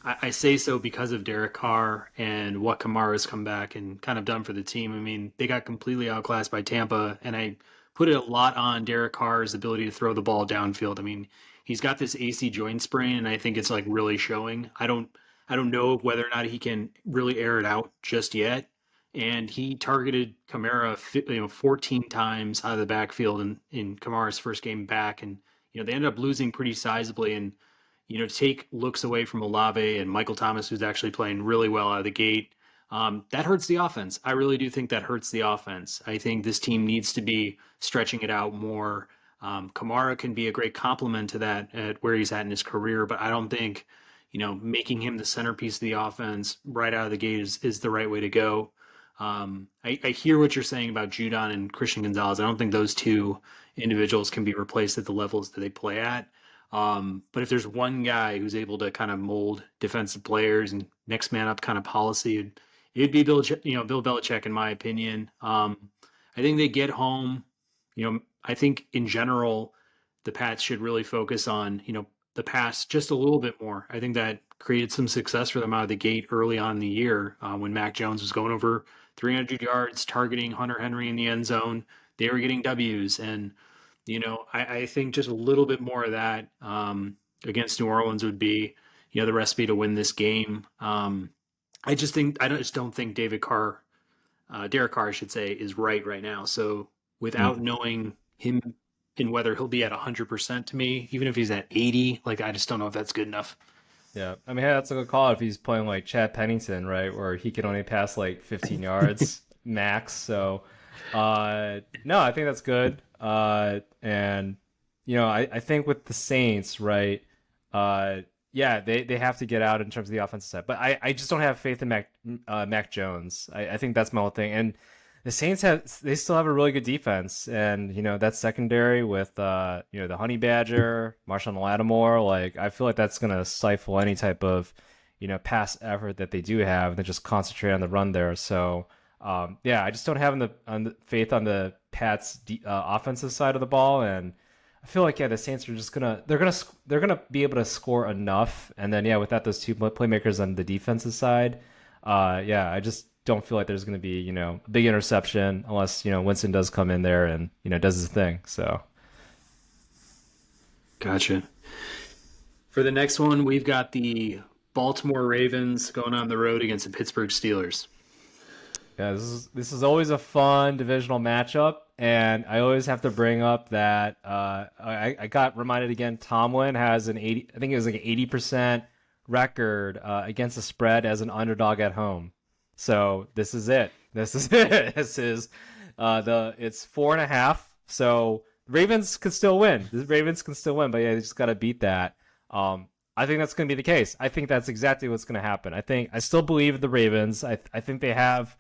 I say so because of Derek Carr and what Kamara's come back and kind of done for the team. I mean, they got completely outclassed by Tampa, and I put it a lot on Derek Carr's ability to throw the ball downfield. I mean, he's got this AC joint sprain, and I think it's like really showing. I don't know whether or not he can really air it out just yet. And he targeted Kamara, 14 times out of the backfield in Kamara's first game back, and they ended up losing pretty sizably. And take looks away from Olave and Michael Thomas, who's actually playing really well out of the gate. That hurts the offense. I really do think that hurts the offense. I think this team needs to be stretching it out more. Kamara can be a great complement to that at where he's at in his career, but I don't think, making him the centerpiece of the offense right out of the gate is the right way to go. I hear what you're saying about Judon and Christian Gonzalez. I don't think those two individuals can be replaced at the levels that they play at. But if there's one guy who's able to kind of mold defensive players and next man up kind of policy, it'd be Bill Belichick, in my opinion. I think they get home. I think in general, the Pats should really focus on, the pass just a little bit more. I think that created some success for them out of the gate early on in the year when Mac Jones was going over 300 yards, targeting Hunter Henry in the end zone. They were getting W's, and I think just a little bit more of that against New Orleans would be, the recipe to win this game. I just don't think Derek Carr, I should say, is right now. So without knowing him and whether he'll be at 100% to me, even if he's at 80, like I just don't know if that's good enough.
Yeah, I mean, that's a good call if he's playing like Chad Pennington, right, where he can only pass like 15 yards max. So, no, I think that's good. And I think with the Saints, right, yeah, they have to get out in terms of the offensive side, but I just don't have faith in Mac Jones. I think that's my whole thing. And the Saints still have a really good defense, and that secondary with the Honey Badger, Marshawn Lattimore, like I feel like that's gonna stifle any type of pass effort that they do have, and they just concentrate on the run there. So yeah, I just don't have the faith on the Pats offensive side of the ball, and I feel like the Saints are just they're gonna be able to score enough, and then without those two playmakers on the defensive side, yeah, I just don't feel like there's going to be, a big interception unless, Winston does come in there and, does his thing. So.
Gotcha. For the next one, we've got the Baltimore Ravens going on the road against the Pittsburgh Steelers.
Yeah, this is always a fun divisional matchup. And I always have to bring up that I got reminded again, Tomlin has I think it was like an 80% record against the spread as an underdog at home. So this is it. This is it. This is it's 4.5. So Ravens could still win. The Ravens can still win, but yeah, they just got to beat that. I think that's going to be the case. I think that's exactly what's going to happen. I still believe the Ravens. I think they have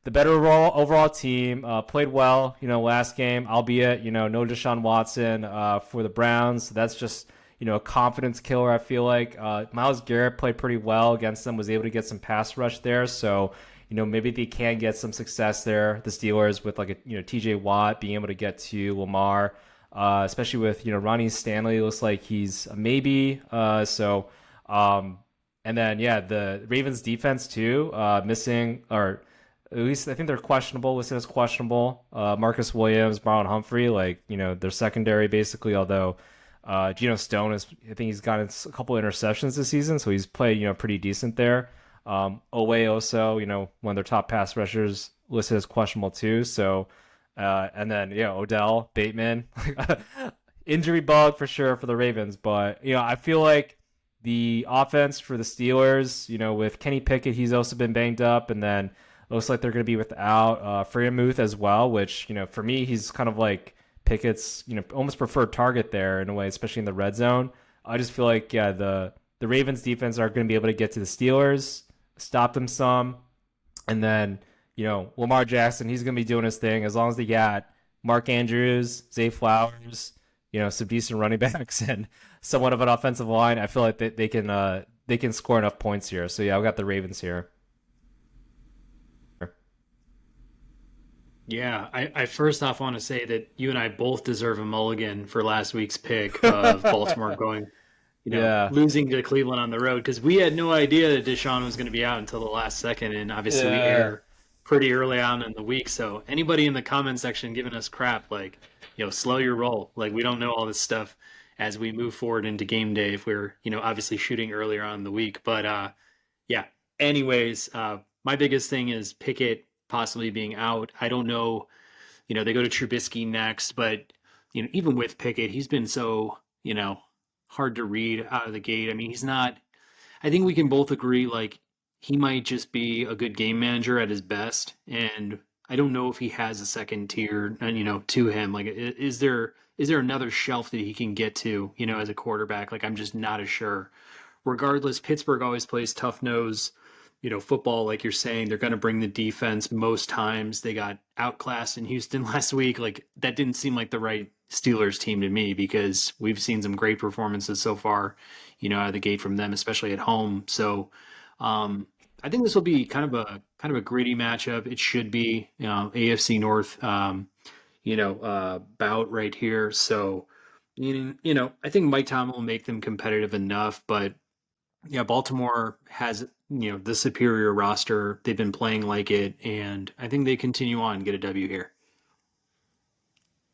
the better overall team. Played well, last game, albeit no Deshaun Watson for the Browns. So that's just a confidence killer. I feel like Myles Garrett played pretty well against them. Was able to get some pass rush there. So maybe they can get some success there. The Steelers with like a T.J. Watt being able to get to Lamar. Especially with Ronnie Stanley, looks like he's a maybe. And then the Ravens defense too, missing, or at least I think they're questionable. Listed as questionable. Marcus Williams, Marlon Humphrey, their secondary basically. Although Geno Stone I think he's gotten a couple interceptions this season, so he's played pretty decent there. Owe also, one of their top pass rushers, listed as questionable too. So. And then Odell, Bateman, injury bug for sure for the Ravens. But I feel like the offense for the Steelers, with Kenny Pickett, he's also been banged up, and then looks like they're going to be without Freiermuth as well. Which for me, he's kind of like Pickett's almost preferred target there in a way, especially in the red zone. I just feel like the Ravens defense are going to be able to get to the Steelers, stop them some, and then. Lamar Jackson, he's going to be doing his thing as long as they got Mark Andrews, Zay Flowers, some decent running backs and somewhat of an offensive line. I feel like they can score enough points here. So I've got the Ravens here.
Yeah, I first off want to say that you and I both deserve a mulligan for last week's pick of Baltimore going, losing to Cleveland on the road, because we had no idea that Deshaun was going to be out until the last second, and obviously we air pretty early on in the week. So anybody in the comment section giving us crap, slow your roll. We don't know all this stuff as we move forward into game day if we're, obviously shooting earlier on in the week. But anyways, my biggest thing is Pickett possibly being out. I don't know, they go to Trubisky next, but, even with Pickett, he's been so, hard to read out of the gate. I mean, I think we can both agree, he might just be a good game manager at his best, and I don't know if he has a second tier, to him. Is there another shelf that he can get to, as a quarterback? I'm just not as sure. Regardless, Pittsburgh always plays tough nose, football. Like you're saying, they're going to bring the defense most times. They got outclassed in Houston last week. That didn't seem like the right Steelers team to me, because we've seen some great performances so far, out of the gate from them, especially at home. So. I think this will be kind of a gritty matchup. It should be, AFC North, bout right here. So, I think Mike Tomlin will make them competitive enough, but Baltimore has, the superior roster. They've been playing like it, and I think they continue on and get a W here.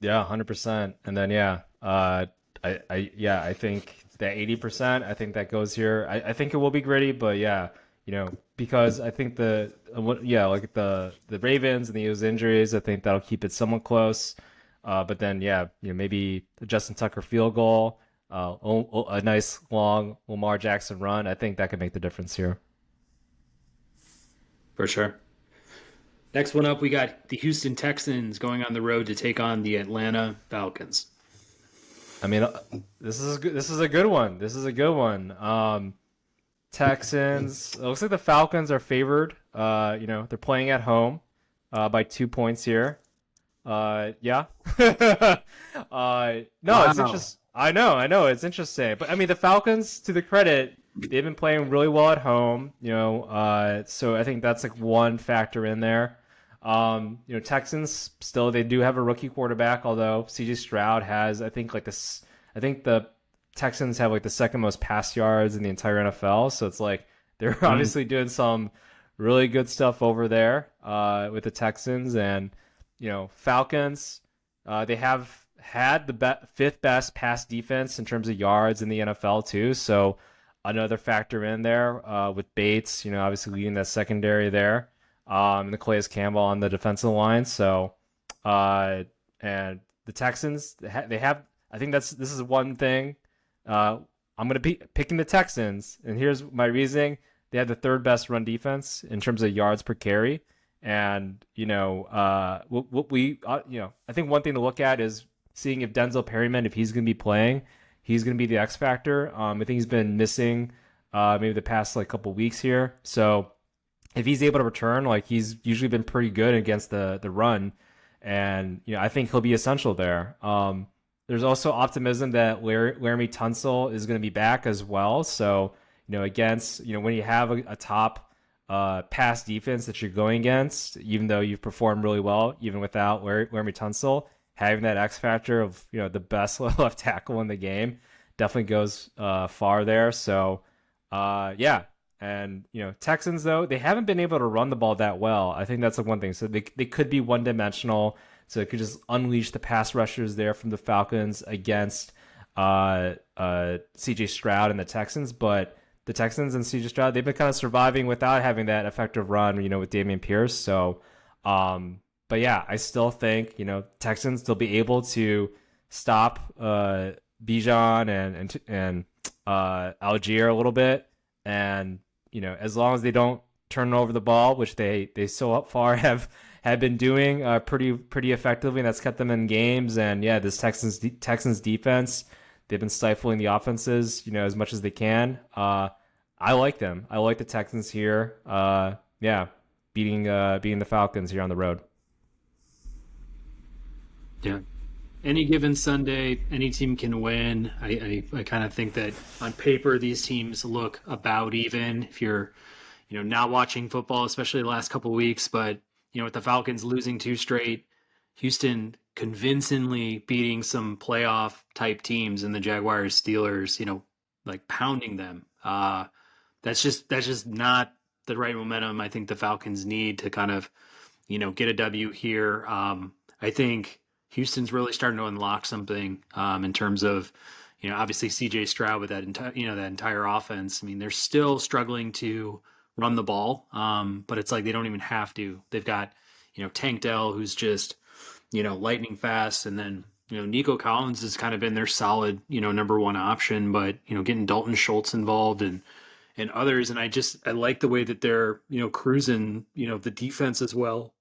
Yeah, 100%. And then I think that 80%, I think that goes here. I think it will be gritty, but because I think the Ravens and those injuries, I think that'll keep it somewhat close. But then maybe the Justin Tucker field goal, a nice long Lamar Jackson run. I think that could make the difference here.
For sure. Next one up, we got the Houston Texans going on the road to take on the Atlanta Falcons.
I mean, this is a good one. This is a good one. Texans. It looks like the Falcons are favored. They're playing at home by 2 points here. No, wow. It's interesting. I know, it's interesting. But I mean, the Falcons, to the credit, they've been playing really well at home. So I think that's one factor in there. Texans still, they do have a rookie quarterback, although CJ Stroud has, I think the Texans have the second most pass yards in the entire NFL. So it's they're obviously doing some really good stuff over there with the Texans. And, Falcons, they have had the fifth best pass defense in terms of yards in the NFL too. So another factor in there with Bates, obviously leading that secondary there. And Calais Campbell on the defensive line. So, and the Texans, they have, I think this is one thing. I'm going to be picking the Texans, and here's my reasoning. They have the third best run defense in terms of yards per carry. And, I think one thing to look at is seeing if Denzel Perryman, if he's going to be playing, he's going to be the X factor. I think he's been missing maybe the past like couple weeks here. So if he's able to return, like he's usually been pretty good against the run, and I think he'll be essential there. There's also optimism that Laramie Tunsil is going to be back as well. So against when you have a top pass defense that you're going against, even though you've performed really well, even without Laramie Tunsil, having that X factor of the best left tackle in the game definitely goes far there. So yeah. And Texans though, they haven't been able to run the ball that well. I think that's the one thing. So they could be one dimensional. So it could just unleash the pass rushers there from the Falcons against CJ Stroud and the Texans. But the Texans and CJ Stroud, they've been kind of surviving without having that effective run, with Dameon Pierce. So but yeah, I still think, Texans, they'll be able to stop Bijan and Algier a little bit. And, as long as they don't turn over the ball, which they so far have been doing pretty effectively, and that's kept them in games. And yeah, this Texans defense, they've been stifling the offenses, as much as they can. I like them. I like the Texans here. Yeah, beating the Falcons here on the road.
Yeah. Any given Sunday, any team can win. I kind of think that on paper, these teams look about even if you're, not watching football, especially the last couple of weeks. But, with the Falcons losing 2 straight, Houston convincingly beating some playoff type teams and the Jaguars, Steelers, like pounding them. That's just not the right momentum I think the Falcons need to kind of, get a W here. I think Houston's really starting to unlock something in terms of, obviously CJ Stroud with that entire offense. I mean, they're still struggling to run the ball, but it's like they don't even have to. They've got, Tank Dell, who's just, lightning fast, and then Nico Collins has kind of been their solid, number one option, but getting Dalton Schultz involved and others, and I like the way that they're cruising the defense as well.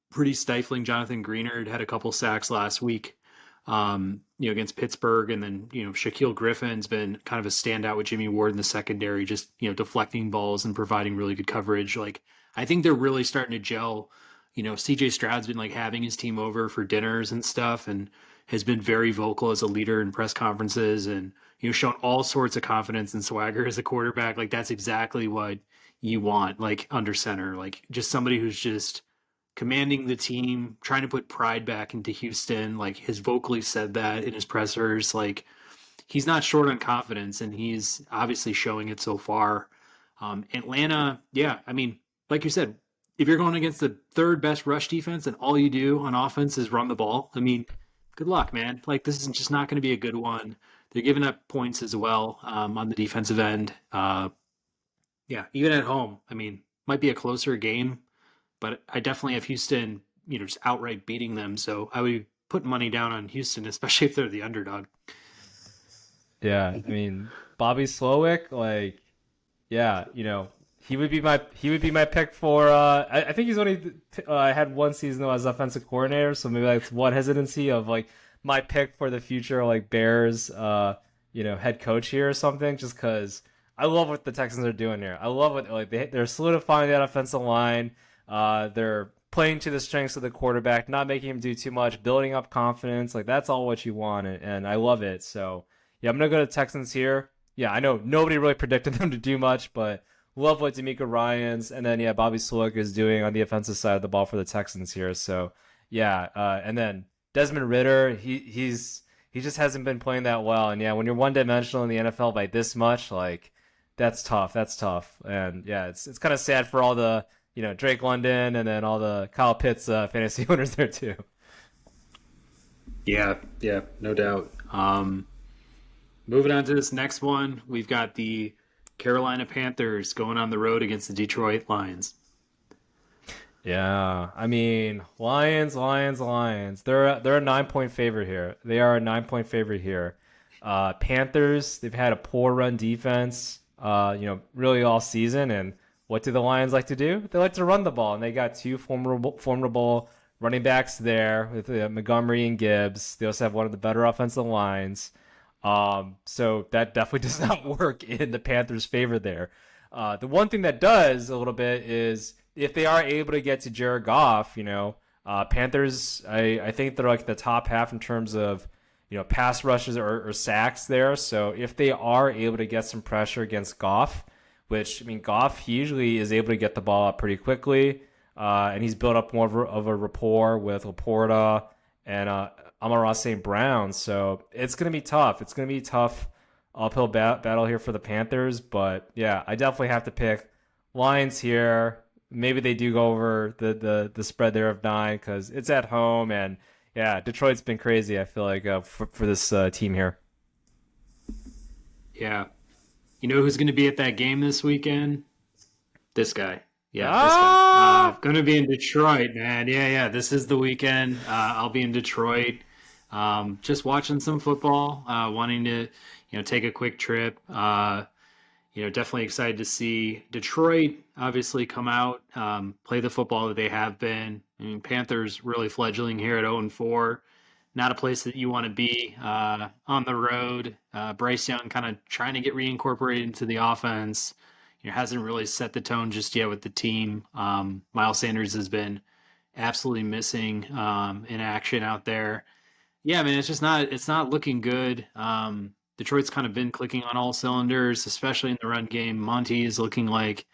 Pretty stifling. Jonathan Greenard had a couple sacks last week, against Pittsburgh, and then Shaquille Griffin's been kind of a standout with Jimmy Ward in the secondary, just deflecting balls and providing really good coverage. Like I think they're really starting to gel. CJ Stroud's been like having his team over for dinners and stuff, and has been very vocal as a leader in press conferences, and shown all sorts of confidence and swagger as a quarterback. Like that's exactly what you want, like under center, like just somebody who's just commanding the team, trying to put pride back into Houston. Like has vocally said that in his pressers. Like he's not short on confidence, and he's obviously showing it so far. Atlanta, yeah, I mean, like you said, if you're going against the 3rd best rush defense and all you do on offense is run the ball, I mean, good luck, man. Like this is just not going to be a good one. They're giving up points as well on the defensive end. Yeah, even at home, I mean, might be a closer game, but I definitely have Houston, just outright beating them. So I would put money down on Houston, especially if they're the underdog.
Yeah, I mean Bobby Slowick, like yeah, he would be my pick for. I think he's only had one season though as offensive coordinator, so maybe that's one hesitancy of like my pick for the future, like Bears, head coach here or something. Just because I love what the Texans are doing here. I love what like they're solidifying that offensive line. They're playing to the strengths of the quarterback, not making him do too much, building up confidence. Like that's all what you want, and I love it. So yeah, I'm gonna go to Texans here. Yeah, I know nobody really predicted them to do much, but love what D'Amico Ryans and then yeah, Bobby Slowick is doing on the offensive side of the ball for the Texans here. So yeah, and then Desmond Ritter, he just hasn't been playing that well. And yeah, when you're one dimensional in the NFL by this much, like that's tough. That's tough. And yeah, it's kind of sad for all the Drake London and then all the Kyle Pitts fantasy owners there too.
Yeah, no doubt. Moving on to this next one, we've got the Carolina Panthers going on the road against the Detroit Lions.
Yeah, I mean Lions. They're a 9 point favorite here. They are a 9 point favorite here. Panthers, they've had a poor run defense, really all season. And what do the Lions like to do? They like to run the ball, and they got 2 formidable running backs there with Montgomery and Gibbs. They also have one of the better offensive lines. So that definitely does not work in the Panthers' favor there. The one thing that does a little bit is if they are able to get to Jared Goff, Panthers, I think they're like the top half in terms of, pass rushes or sacks there. So if they are able to get some pressure against Goff, which, I mean, Goff, he usually is able to get the ball up pretty quickly. And he's built up more of a rapport with Laporta and Amon-Ra St. Brown. So it's going to be tough. It's going to be a tough uphill battle here for the Panthers. But, yeah, I definitely have to pick Lions here. Maybe they do go over the spread there of 9 because it's at home. And, yeah, Detroit's been crazy, I feel like, for this team here.
Yeah. You know who's going to be at that game this weekend? This guy. Yeah, this guy. Going to be in Detroit, man. Yeah. This is the weekend. I'll be in Detroit, just watching some football, wanting to, take a quick trip. Definitely excited to see Detroit obviously come out, play the football that they have been. I mean, Panthers really fledgling here at 0-4. Not a place that you want to be on the road. Bryce Young kind of trying to get reincorporated into the offense. Hasn't really set the tone just yet with the team. Miles Sanders has been absolutely missing in action out there. Yeah, I mean, it's not looking good. Detroit's kind of been clicking on all cylinders, especially in the run game. Monty is looking like,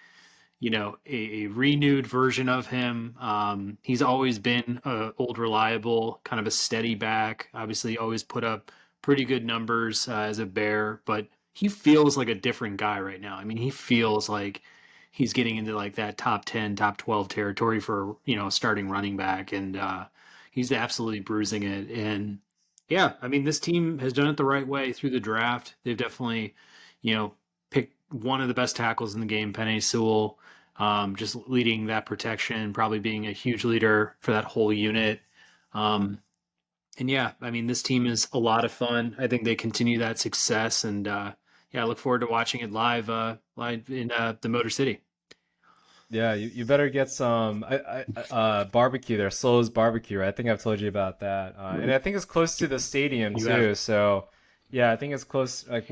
a renewed version of him. He's always been old reliable, kind of a steady back. Obviously, always put up pretty good numbers as a Bear, but he feels like a different guy right now. I mean, he feels like he's getting into like that top 10, top 12 territory for, starting running back. And he's absolutely bruising it. And yeah, I mean, this team has done it the right way through the draft. They've definitely, picked one of the best tackles in the game, Penei Sewell, just leading that protection, probably being a huge leader for that whole unit. And yeah, I mean, this team is a lot of fun. I think they continue that success, and I look forward to watching it live in the Motor City.
Yeah, you better get some barbecue there, Slo's barbecue. Right? I think I've told you about that, and I think it's close to the stadium
You
too.
have,
So, yeah, I think it's close, like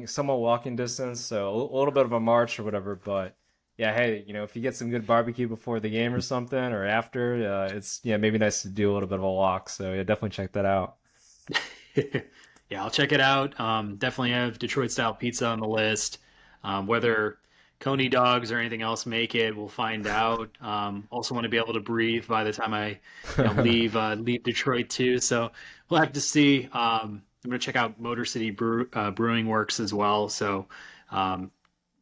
somewhat walking distance. So a little bit of a march or whatever. But yeah, hey, if you get some good barbecue before the game or something or after, it's maybe nice to do a little bit of a walk. So yeah, definitely check that out.
yeah, I'll check it out. Definitely have Detroit style pizza on the list. Whether Coney dogs or anything else make it, we'll find out. Also want to be able to breathe by the time I leave Detroit too. So we'll have to see. I'm going to check out Motor City Brewing Works as well. So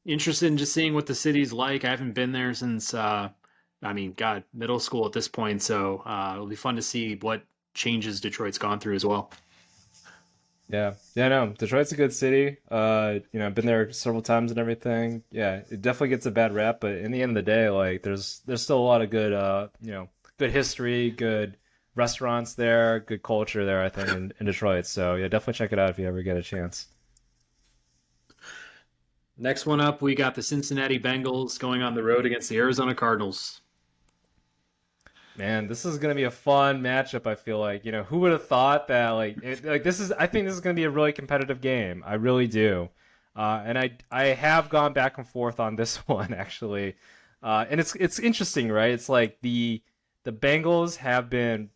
interested in just seeing what the city's like. I haven't been there since, middle school at this point. So it'll be fun to see what changes Detroit's gone through as well.
Yeah, no, Detroit's a good city. I've been there several times and everything. Yeah, it definitely gets a bad rap, but in the end of the day, like there's still a lot of good, good history, good restaurants there, good culture there, I think, in Detroit. So yeah, definitely check it out if you ever get a chance.
Next one up, we got the Cincinnati Bengals going on the road against the Arizona Cardinals.
Man, this is gonna be a fun matchup. I feel like, who would have thought that? This is. I think this is gonna be a really competitive game. I really do, and I have gone back and forth on this one actually, and it's interesting, right? It's like the Bengals have been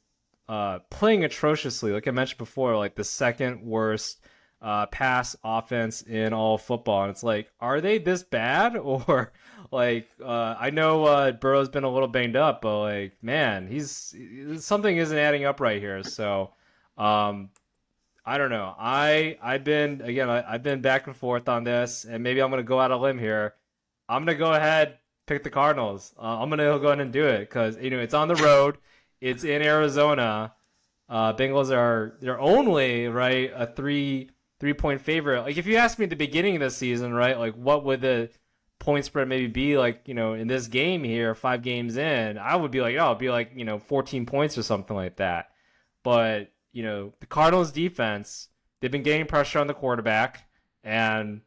playing atrociously, like I mentioned before, like the second worst pass offense in all of football, and it's like, are they this bad or? I know Burrow's been a little banged up, but man, he's something isn't adding up right here. So, I don't know. I've been back and forth on this, and maybe I'm gonna go out on a limb here. I'm gonna go ahead pick the Cardinals. I'm gonna go ahead and do it because it's on the road, it's in Arizona. Bengals they're only right a 3-point favorite. Like if you asked me at the beginning of the season, right, like what would the point spread maybe be like, in this game here, 5 games in, I would be like, oh, it'd be like, 14 points or something like that. But, the Cardinals defense, they've been getting pressure on the quarterback, and,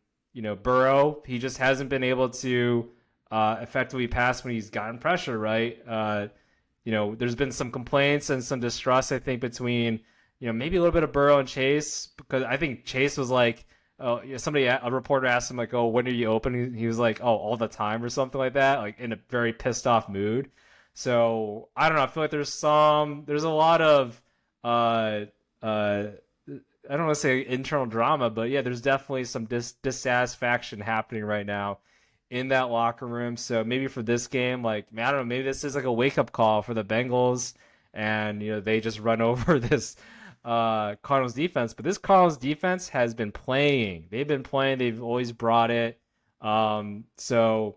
Burrow, he just hasn't been able to effectively pass when he's gotten pressure, right? there's been some complaints and some distrust, I think, between, maybe a little bit of Burrow and Chase, because I think Chase was like, oh, a reporter asked him like, oh, when are you open? He was like, oh, all the time or something like that, like in a very pissed off mood. So I don't know. I feel like there's a lot of, uh, uh, I don't want to say internal drama, but yeah, there's definitely some dissatisfaction happening right now in that locker room. So maybe for this game, like, man, I don't know, maybe this is like a wake up call for the Bengals, and they just run over this Cardinals defense. But this Cardinals defense has been playing. They've been playing. They've always brought it. So,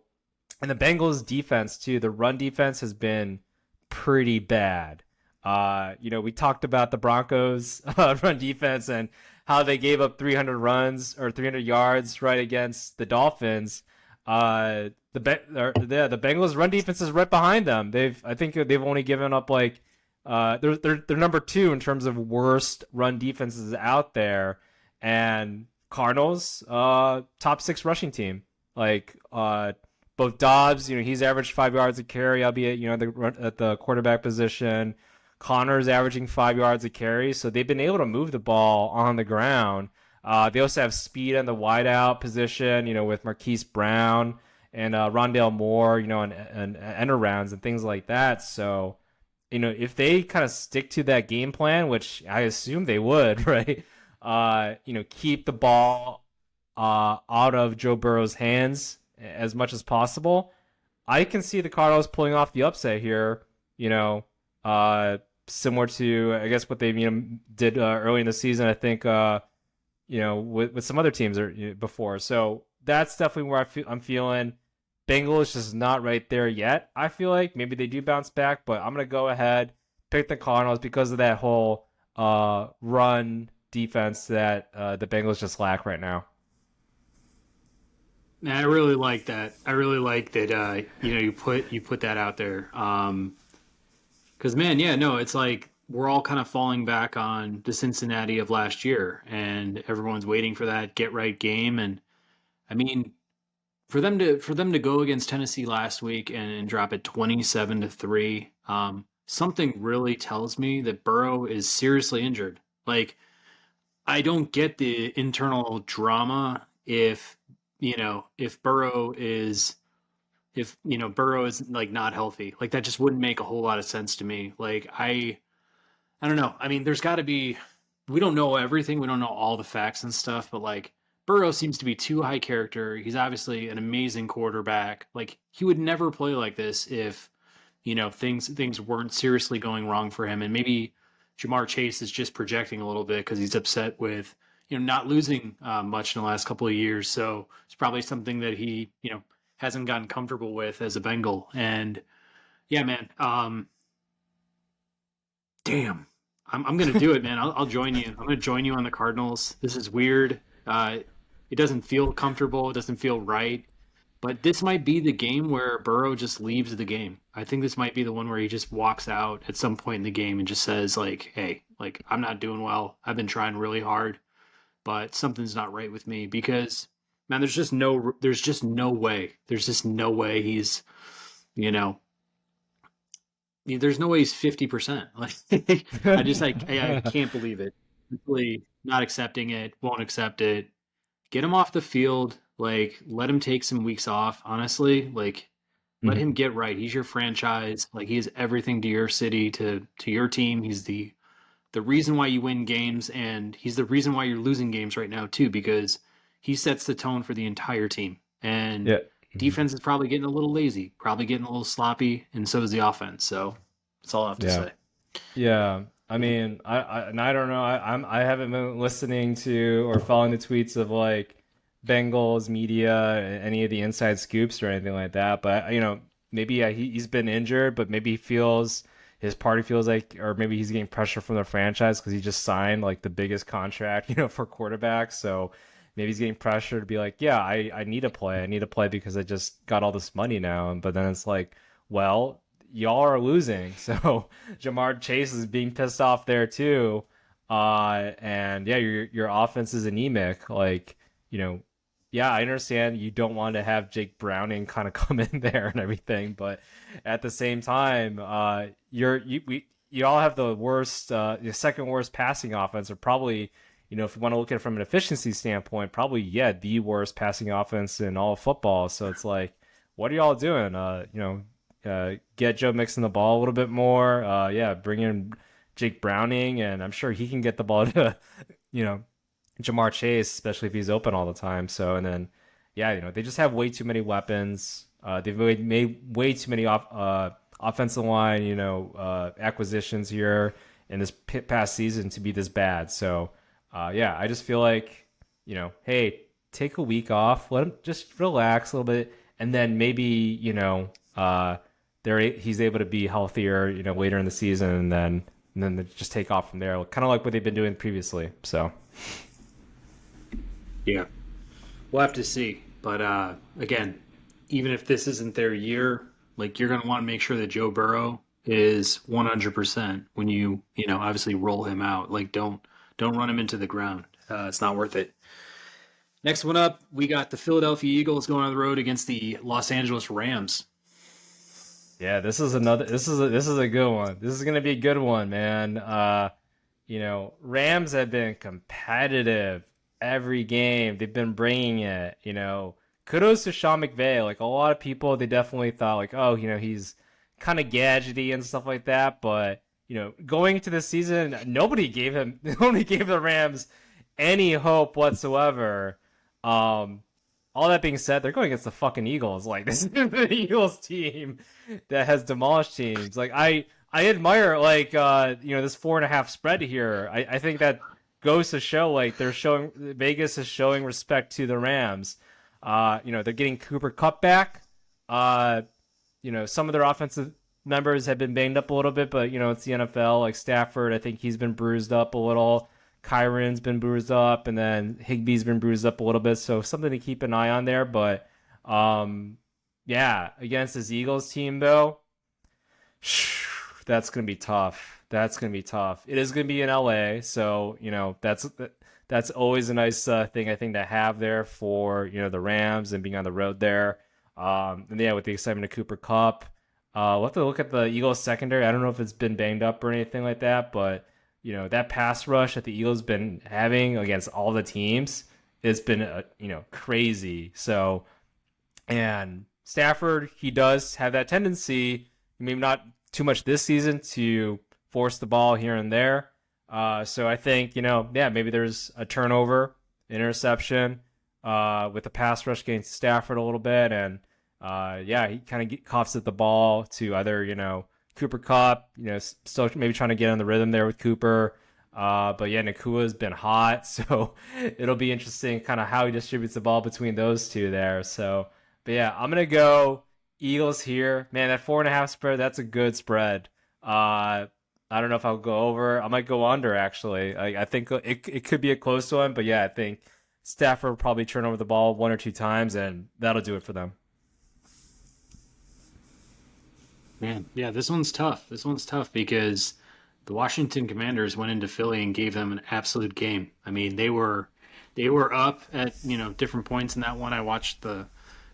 and the Bengals defense too. The run defense has been pretty bad. We talked about the Broncos run defense and how they gave up 300 runs or 300 yards right against the Dolphins. The Bengals run defense is right behind them. I think they've only given up like they're number 2 in terms of worst run defenses out there, and Cardinals top 6 rushing team. Like both Dobbs, he's averaged 5 yards a carry, albeit at the quarterback position. Connor's averaging 5 yards a carry, so they've been able to move the ball on the ground. They also have speed in the wideout position, with Marquise Brown and Rondale Moore, and end arounds and things like that. So, if they kind of stick to that game plan, which I assume they would, right? Keep the ball out of Joe Burrow's hands as much as possible. I can see the Cardinals pulling off the upset here. Similar to, I guess, what they did early in the season. I think with some other teams before. So that's definitely where I'm feeling. Bengals just not right there yet. I feel like maybe they do bounce back, but I'm gonna go ahead pick the Cardinals because of that whole run defense that the Bengals just lack right now.
Man, I really like that. I really like that. You put that out there. Because man, yeah, no, it's like we're all kind of falling back on the Cincinnati of last year, and everyone's waiting for that get right game. And I mean, for them to go against Tennessee last week and drop it 27-3, something really tells me that Burrow is seriously injured. Like, I don't get the internal drama if Burrow is like not healthy. Like that just wouldn't make a whole lot of sense to me. Like I don't know. I mean, there's got to be. We don't know everything. We don't know all the facts and stuff. But like Burrow seems to be too high character. He's obviously an amazing quarterback. Like he would never play like this if things weren't seriously going wrong for him. And maybe Jamar Chase is just projecting a little bit because he's upset with not losing much in the last couple of years. So it's probably something that he hasn't gotten comfortable with as a Bengal. And yeah, man. Damn. I'm gonna do it, man. I'll join you. I'm gonna join you on the Cardinals. This is weird. It doesn't feel comfortable. It doesn't feel right. But this might be the game where Burrow just leaves the game. I think this might be the one where he just walks out at some point in the game and just says like, "Hey, like I'm not doing well. I've been trying really hard, but something's not right with me." Because man, there's just no way he's, you know, there's no way he's 50%. Like I can't believe it. Simply not accepting it, won't accept it. Get him off the field. Like let him take some weeks off. Honestly, like let him get right. He's your franchise. Like he is everything to your city, to your team. He's the reason why you win games, and he's the reason why you're losing games right now too, because he sets the tone for the entire team. And
Yeah.
defense is probably getting a little lazy, probably getting a little sloppy, and so is the offense. So that's all I have to
Yeah.
say.
Yeah. I mean, I don't know. I haven't been listening to or following the tweets of like Bengals media, any of the inside scoops or anything like that. But maybe he's been injured, but maybe he feels his party feels like, or maybe he's getting pressure from the franchise because he just signed like the biggest contract, for quarterbacks. So maybe he's getting pressure to be like, yeah, I need to play. I need to play because I just got all this money now. But then it's like, well, y'all are losing. So Jamar Chase is being pissed off there too. And yeah, your offense is anemic. Like, yeah, I understand you don't want to have Jake Browning kind of come in there and everything, but at the same time, you all have the worst, the second worst passing offense, or probably, if you want to look at it from an efficiency standpoint, probably the worst passing offense in all of football. So it's like, what are y'all doing? Get Joe Mixon the ball a little bit more. Bring in Jake Browning, and I'm sure he can get the ball to, you know, Jamar Chase, especially if he's open all the time. So, and then, they just have way too many weapons. They've made way too many offensive line, acquisitions here in this past season to be this bad. So, I just feel like, hey, take a week off, let him just relax a little bit, and then maybe, he's able to be healthier, later in the season, and then they just take off from there, kind of like what they've been doing previously. So.
Yeah, we'll have to see. But again, even if this isn't their year, like you're going to want to make sure that Joe Burrow is 100% when obviously roll him out. Like don't run him into the ground. It's not worth it. Next one up, we got the Philadelphia Eagles going on the road against the Los Angeles Rams.
Yeah, this is a good one. This is gonna be a good one, man. Rams have been competitive every game. They've been bringing it. Kudos to Sean McVay. Like a lot of people, they definitely thought like, oh, he's kind of gadgety and stuff like that. But going into the season, nobody gave the Rams any hope whatsoever. Um, all that being said, they're going against the fucking Eagles. Like this is the Eagles team that has demolished teams. Like I admire like this 4.5 spread here. I think that goes to show like Vegas is showing respect to the Rams. They're getting Cooper Kupp back. Some of their offensive members have been banged up a little bit, but it's the NFL. Like Stafford, I think he's been bruised up a little. Kyron's been bruised up, and then Higbee's been bruised up a little bit. So something to keep an eye on there. But against this Eagles team though, that's gonna be tough. That's gonna be tough. It is gonna be in LA, so that's always a nice thing I think to have there for the Rams and being on the road there. And yeah, with the excitement of Cooper Kupp, we'll have to look at the Eagles secondary. I don't know if it's been banged up or anything like that, but that pass rush that the Eagles been having against all the teams, it's been crazy. So, and Stafford, he does have that tendency, maybe not too much this season, to force the ball here and there. So I think maybe there's a turnover, interception, with the pass rush against Stafford a little bit, and he kind of coughs at the ball to either Cooper Kupp, still maybe trying to get on the rhythm there with Cooper. But yeah, Nakua's been hot, so it'll be interesting kind of how he distributes the ball between those two there. So, but yeah, I'm gonna go Eagles here. Man, that 4.5 spread, that's a good spread. I don't know if I'll go over. I might go under actually. I think it could be a close one, but yeah, I think Stafford will probably turn over the ball 1 or 2 times, and that'll do it for them.
Man, yeah, this one's tough. This one's tough because the Washington Commanders went into Philly and gave them an absolute game. I mean, they were up at different points in that one. I watched the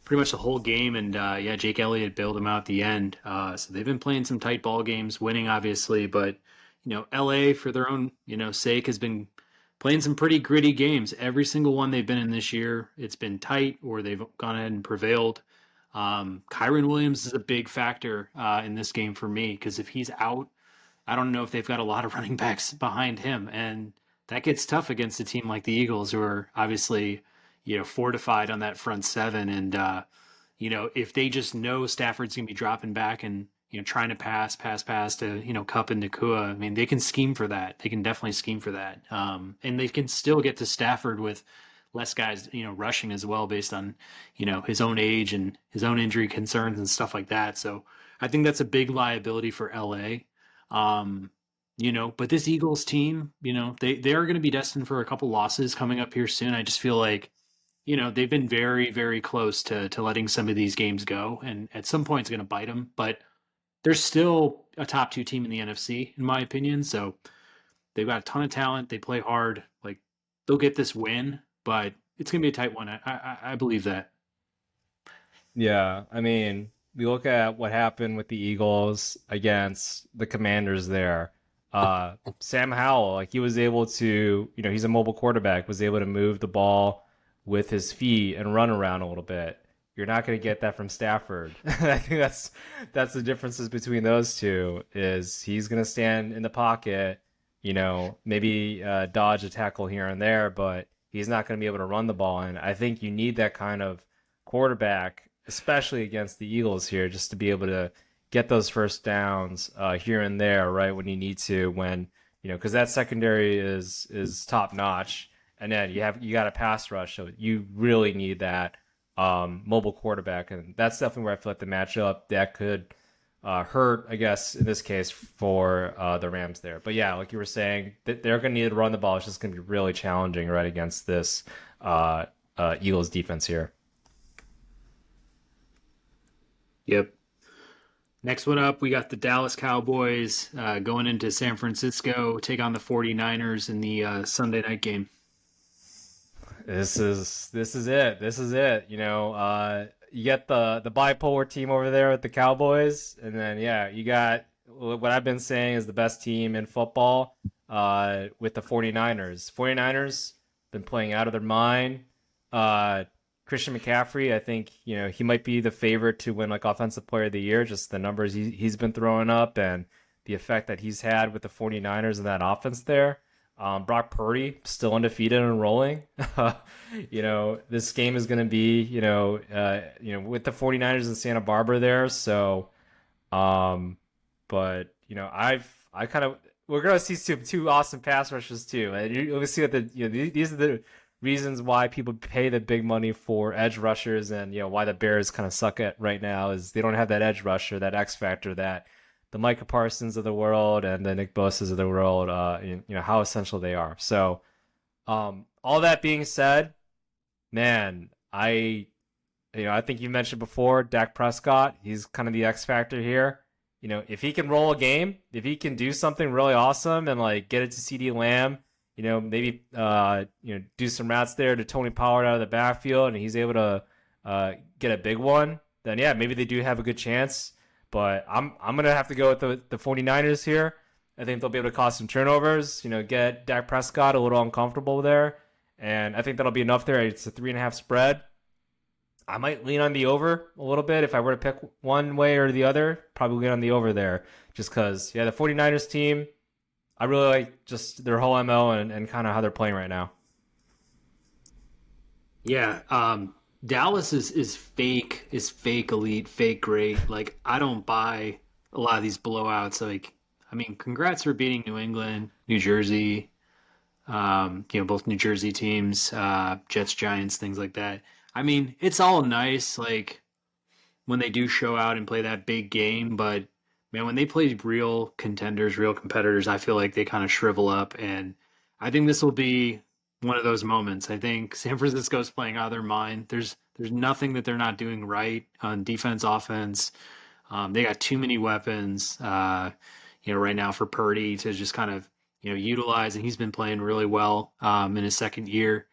pretty much the whole game, and Jake Elliott bailed them out at the end. So they've been playing some tight ball games, winning obviously, but LA for their own sake has been playing some pretty gritty games. Every single one they've been in this year, it's been tight or they've gone ahead and prevailed. Kyron Williams is a big factor in this game for me because if he's out, I don't know if they've got a lot of running backs behind him, and that gets tough against a team like the Eagles, who are obviously fortified on that front seven. And if they just know Stafford's gonna be dropping back and trying to pass to Kupp and Nakua, I mean they can scheme for that. They can definitely scheme for that, and they can still get to Stafford with less guys, rushing as well based on, his own age and his own injury concerns and stuff like that. So I think that's a big liability for LA. But this Eagles team, they are going to be destined for a couple losses coming up here soon. I just feel like, they've been very, very close to letting some of these games go. And at some point it's going to bite them, but they're still a top 2 team in the NFC, in my opinion. So they've got a ton of talent. They play hard. Like they'll get this win, but it's gonna be a tight one. I believe that.
Yeah, I mean, we look at what happened with the Eagles against the Commanders there. Sam Howell, like he was able to, he's a mobile quarterback, was able to move the ball with his feet and run around a little bit. You're not going to get that from Stafford. I think that's the differences between those two. Is he's going to stand in the pocket, maybe dodge a tackle here and there, but he's not going to be able to run the ball. And I think you need that kind of quarterback, especially against the Eagles here, just to be able to get those first downs here and there, right when you need to, when because that secondary is top notch, and then you got a pass rush, so you really need that mobile quarterback, and that's definitely where I feel like the matchup that could hurt, I guess, in this case for the Rams there. But yeah, like you were saying, they're going to need to run the ball. It's just going to be really challenging right against this Eagles defense here.
Yep. Next one up, we got the Dallas Cowboys going into San Francisco, take on the 49ers in the Sunday night game.
This is it. This is it. You get the bipolar team over there with the Cowboys, and then yeah, you got what I've been saying is the best team in football with the 49ers. 49ers been playing out of their mind. Christian McCaffrey, I think, he might be the favorite to win like offensive player of the year, just the numbers he's been throwing up and the effect that he's had with the 49ers and that offense there. Brock Purdy still undefeated and rolling. This game is going to be, with the 49ers in Santa Barbara there. So, but I kind of, we're going to see two awesome pass rushes too. And you'll see what these are the reasons why people pay the big money for edge rushers, and why the Bears kind of suck at right now is they don't have that edge rusher, that X factor that the Micah Parsons of the world and the Nick Bosa's of the world, how essential they are. So, all that being said, man, I think you mentioned before Dak Prescott. He's kind of the X factor here. If he can roll a game, if he can do something really awesome and like get it to CeeDee Lamb, maybe do some routes there to Tony Pollard out of the backfield, and he's able to get a big one, then yeah, maybe they do have a good chance. But I'm gonna have to go with the 49ers here. I think they'll be able to cause some turnovers, get Dak Prescott a little uncomfortable there, and I think that'll be enough there. It's a 3.5 spread. I might lean on the over a little bit if I were to pick one way or the other. Probably lean on the over there, just because the 49ers team, I really like just their whole MO and kind of how they're playing right now.
Yeah, Dallas is fake elite, fake great. Like I don't buy a lot of these blowouts. Like I mean, congrats for beating New England, New Jersey, both New Jersey teams, Jets, Giants, things like that. I mean, it's all nice, like when they do show out and play that big game, but man, when they play real contenders, real competitors, I feel like they kind of shrivel up, and I think this will be one of those moments. I think San Francisco's playing out of their mind. There's nothing that they're not doing right on defense, offense. They got too many weapons, right now for Purdy to just kind of utilize, and he's been playing really well in his second year.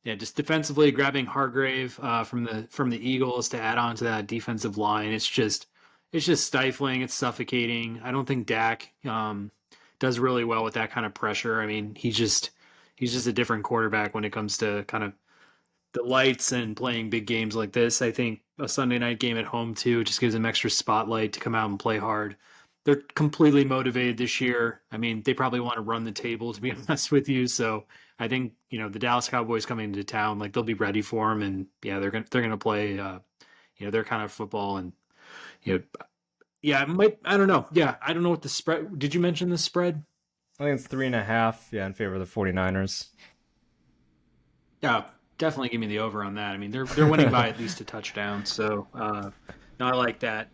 Yeah, just defensively grabbing Hargrave from the Eagles to add on to that defensive line. It's just stifling. It's suffocating. I don't think Dak does really well with that kind of pressure. I mean, he's just a different quarterback when it comes to kind of the lights and playing big games like this. I think a Sunday night game at home too just gives him extra spotlight to come out and play hard. They're completely motivated this year. I mean, they probably want to run the table, to be honest with you. So I think the Dallas Cowboys coming into town, like they'll be ready for them, and yeah, they're gonna play their kind of football, and you know yeah, I don't know. Yeah, I don't know what the spread. Did you mention the spread?
I think it's 3.5, yeah, in favor of the 49ers.
Yeah, definitely give me the over on that. I mean, they're winning by at least a touchdown, so no, I like that.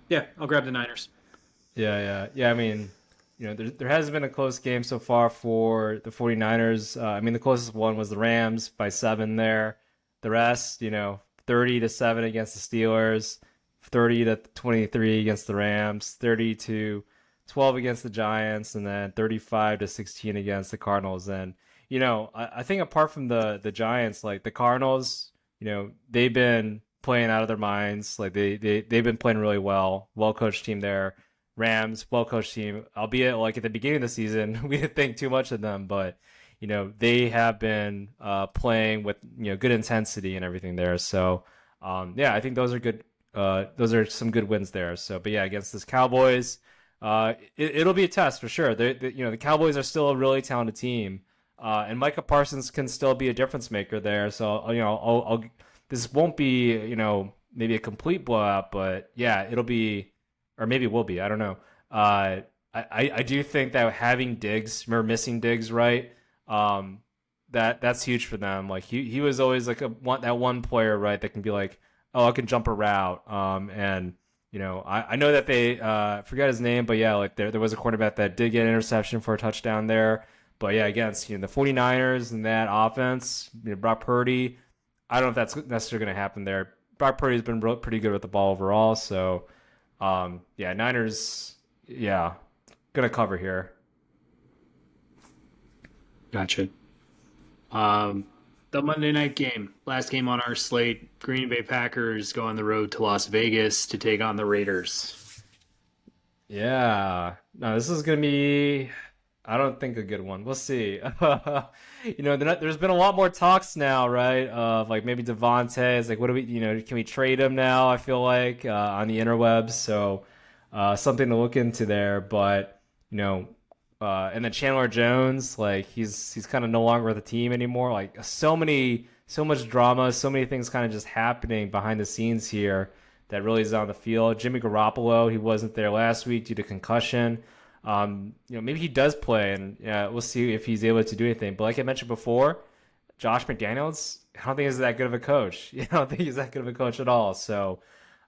Yeah, I'll grab the Niners.
Yeah. I mean, there hasn't been a close game so far for the 49ers. I mean, the closest one was the Rams by 7 there. The rest, 30-7 against the Steelers, 30-23 against the Rams, 30-12 against the Giants, and then 35-16 against the Cardinals. And I think apart from the Giants, like the Cardinals, they've been playing out of their minds. Like they've been playing really well coached team there. Rams, well coached team, albeit like at the beginning of the season, we didn't think too much of them, but they have been playing with good intensity and everything there. So yeah, I think those are good. Those are some good wins there. So, but yeah, against this Cowboys, it'll be a test for sure. The Cowboys are still a really talented team, and Micah Parsons can still be a difference maker there. So, this won't be maybe a complete blowout, but yeah, it'll be, or maybe it will be. I don't know. I do think that having Diggs, or missing Diggs, right? Um, that's huge for them. Like he was always like that one player, right, that can be like, oh, I can jump a route. And I know that they forgot his name, but yeah, like there was a quarterback that did get an interception for a touchdown there. But yeah, against the 49ers and that offense, Brock Purdy, I don't know if that's necessarily going to happen there. Brock Purdy's been pretty good with the ball overall, so yeah, Niners, yeah, gonna cover here.
Gotcha. Um, the Monday night game, last game on our slate, Green Bay Packers go on the road to Las Vegas to take on the Raiders.
Yeah, no, this is gonna be, I don't think a good one. We'll see. There's been a lot more talks now, right? Of like maybe Devontae is like, what do we, can we trade him now? I feel like on the interwebs, so something to look into there. But and then Chandler Jones, like he's kind of no longer with the team anymore. Like so much drama, so many things kind of just happening behind the scenes here that really is on the field. Jimmy Garoppolo, he wasn't there last week due to concussion. Maybe he does play, and yeah, we'll see if he's able to do anything. But like I mentioned before, Josh McDaniels, I don't think he's that good of a coach. I don't think he's that good of a coach at all. So,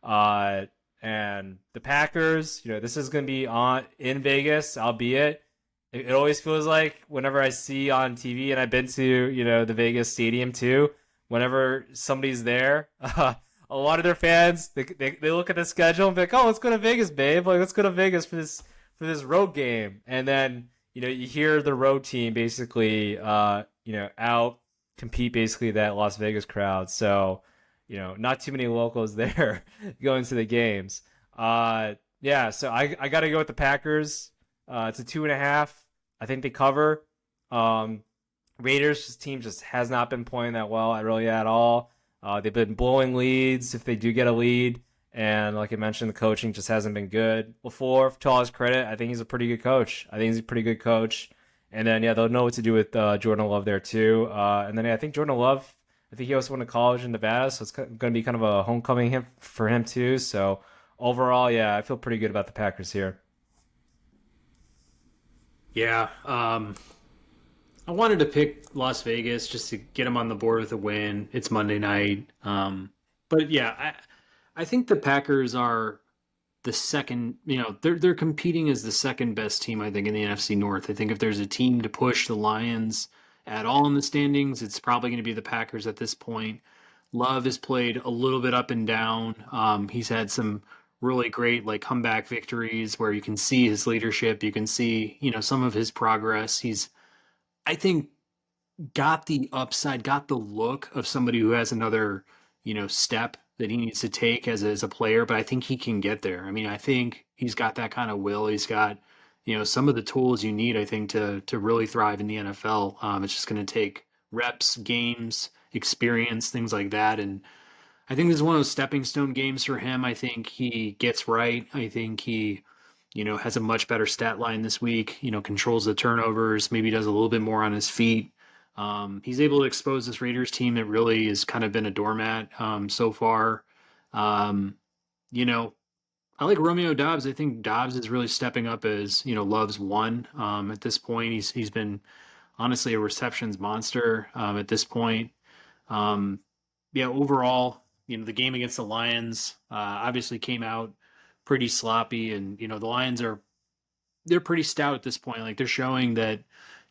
uh, and the Packers, this is going to be on in Vegas, albeit it always feels like whenever I see on TV, and I've been to the Vegas stadium too. Whenever somebody's there, a lot of their fans they look at the schedule and be like, "Oh, let's go to Vegas, babe. Like, let's go to Vegas for this road game." And then you hear the road team basically out compete basically that Las Vegas crowd. So not too many locals there going to the games. Yeah, so I got to go with the Packers. It's a 2.5. I think they cover. Um, Raiders team just has not been playing that well really at all. They've been blowing leads if they do get a lead. And like I mentioned, the coaching just hasn't been good. Before, to all his credit, I think he's a pretty good coach. I think he's a pretty good coach. And then, yeah, they'll know what to do with Jordan Love there, too. And then, yeah, I think Jordan Love, I think he also went to college in Nevada, so it's going to be kind of a homecoming for him, too. So overall, yeah, I feel pretty good about the Packers here.
Yeah, I wanted to pick Las Vegas just to get them on the board with a win. It's Monday night. But yeah, I think the Packers are the second, they're competing as the second best team, I think, in the NFC North. I think if there's a team to push the Lions at all in the standings, it's probably going to be the Packers at this point. Love has played a little bit up and down. He's had some really great like comeback victories where you can see his leadership, you can see, some of his progress. He's, I think, got the upside, got the look of somebody who has another, step that he needs to take as a player, but I think he can get there. I mean, I think he's got that kind of will. He's got, some of the tools you need, I think, to really thrive in the NFL. It's just going to take reps, games, experience, things like that. And I think this is one of those stepping stone games for him. I think he gets right. I think he, has a much better stat line this week, controls the turnovers, maybe does a little bit more on his feet. He's able to expose this Raiders team that really has kind of been a doormat so far. Um, you know, I like Romeo Dobbs. I think Dobbs is really stepping up as Love's one at this point. He's been honestly a receptions monster at this point. Um, yeah, overall, the game against the Lions obviously came out pretty sloppy, and the Lions they're pretty stout at this point. Like they're showing that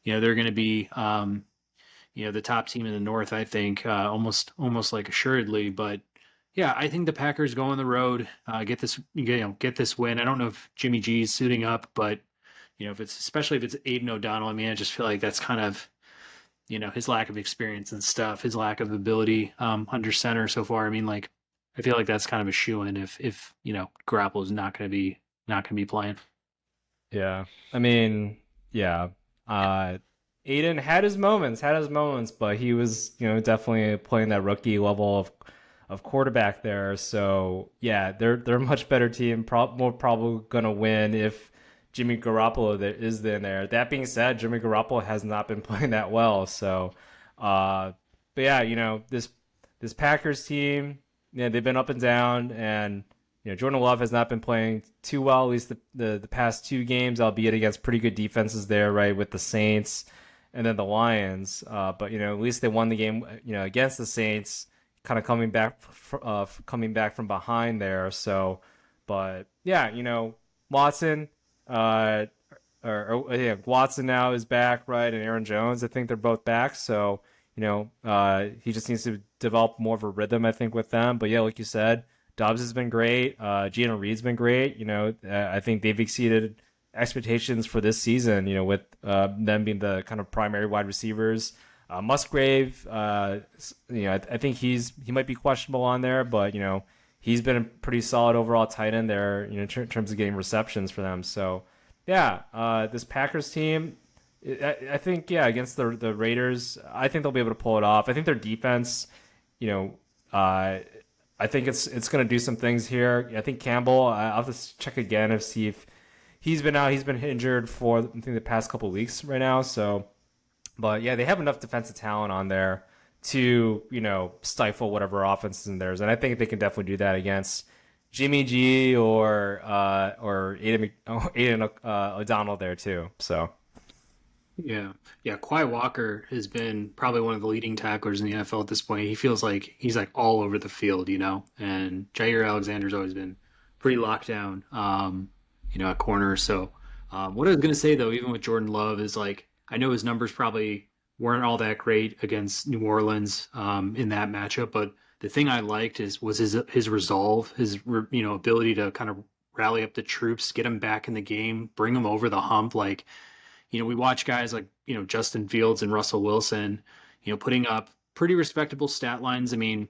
they're going to be the top team in the North. I think almost like assuredly, but yeah, I think the Packers go on the road, get this win. I don't know if Jimmy G is suiting up, but if it's especially if it's Aiden O'Donnell, I mean, I just feel like that's kind of his lack of experience and stuff, his lack of ability under center so far. I mean, like, I feel like that's kind of a shoe-in if Garoppolo's not gonna be playing.
Yeah. I mean, yeah. Uh, Aiden had his moments, but he was, definitely playing that rookie level of quarterback there. So yeah, they're a much better team. More probably gonna win if Jimmy Garoppolo there is in there. That being said, Jimmy Garoppolo has not been playing that well. So, uh, but yeah, this Packers team, yeah, they've been up and down, and Jordan Love has not been playing too well, at least the past two games, albeit against pretty good defenses there, right, with the Saints and then the Lions. But at least they won the game, against the Saints, kind of coming back from behind there. So, but yeah, Watson, uh, yeah, Watson now is back, right, and Aaron Jones. I think they're both back. So, he just needs to develop more of a rhythm, I think, with them. But yeah, like you said, Dobbs has been great. Gino Reed's been great. I think they've exceeded expectations for this season. With them being the kind of primary wide receivers. Musgrave, I think he might be questionable on there, but he's been a pretty solid overall tight end there. In terms of getting receptions for them. So yeah, this Packers team, I think against the Raiders, I think they'll be able to pull it off. I think their defense, you know, I think it's going to do some things here. I think Campbell. I'll have to check again and see if he's been out. He's been injured for I think the past couple of weeks right now. So, but yeah, they have enough defensive talent on there to stifle whatever offense is in theirs, and I think they can definitely do that against Jimmy G or Aiden O'Donnell there too. So.
Yeah. Yeah. Quay Walker has been probably one of the leading tacklers in the NFL at this point. He feels like he's like all over the field, and Jair Alexander's always been pretty locked down, at corner. So, what I was going to say though, even with Jordan Love is like, I know his numbers probably weren't all that great against New Orleans, in that matchup, but the thing I liked was his resolve, his, ability to kind of rally up the troops, get him back in the game, bring him over the hump. Like, we watch guys like, Justin Fields and Russell Wilson, putting up pretty respectable stat lines. I mean,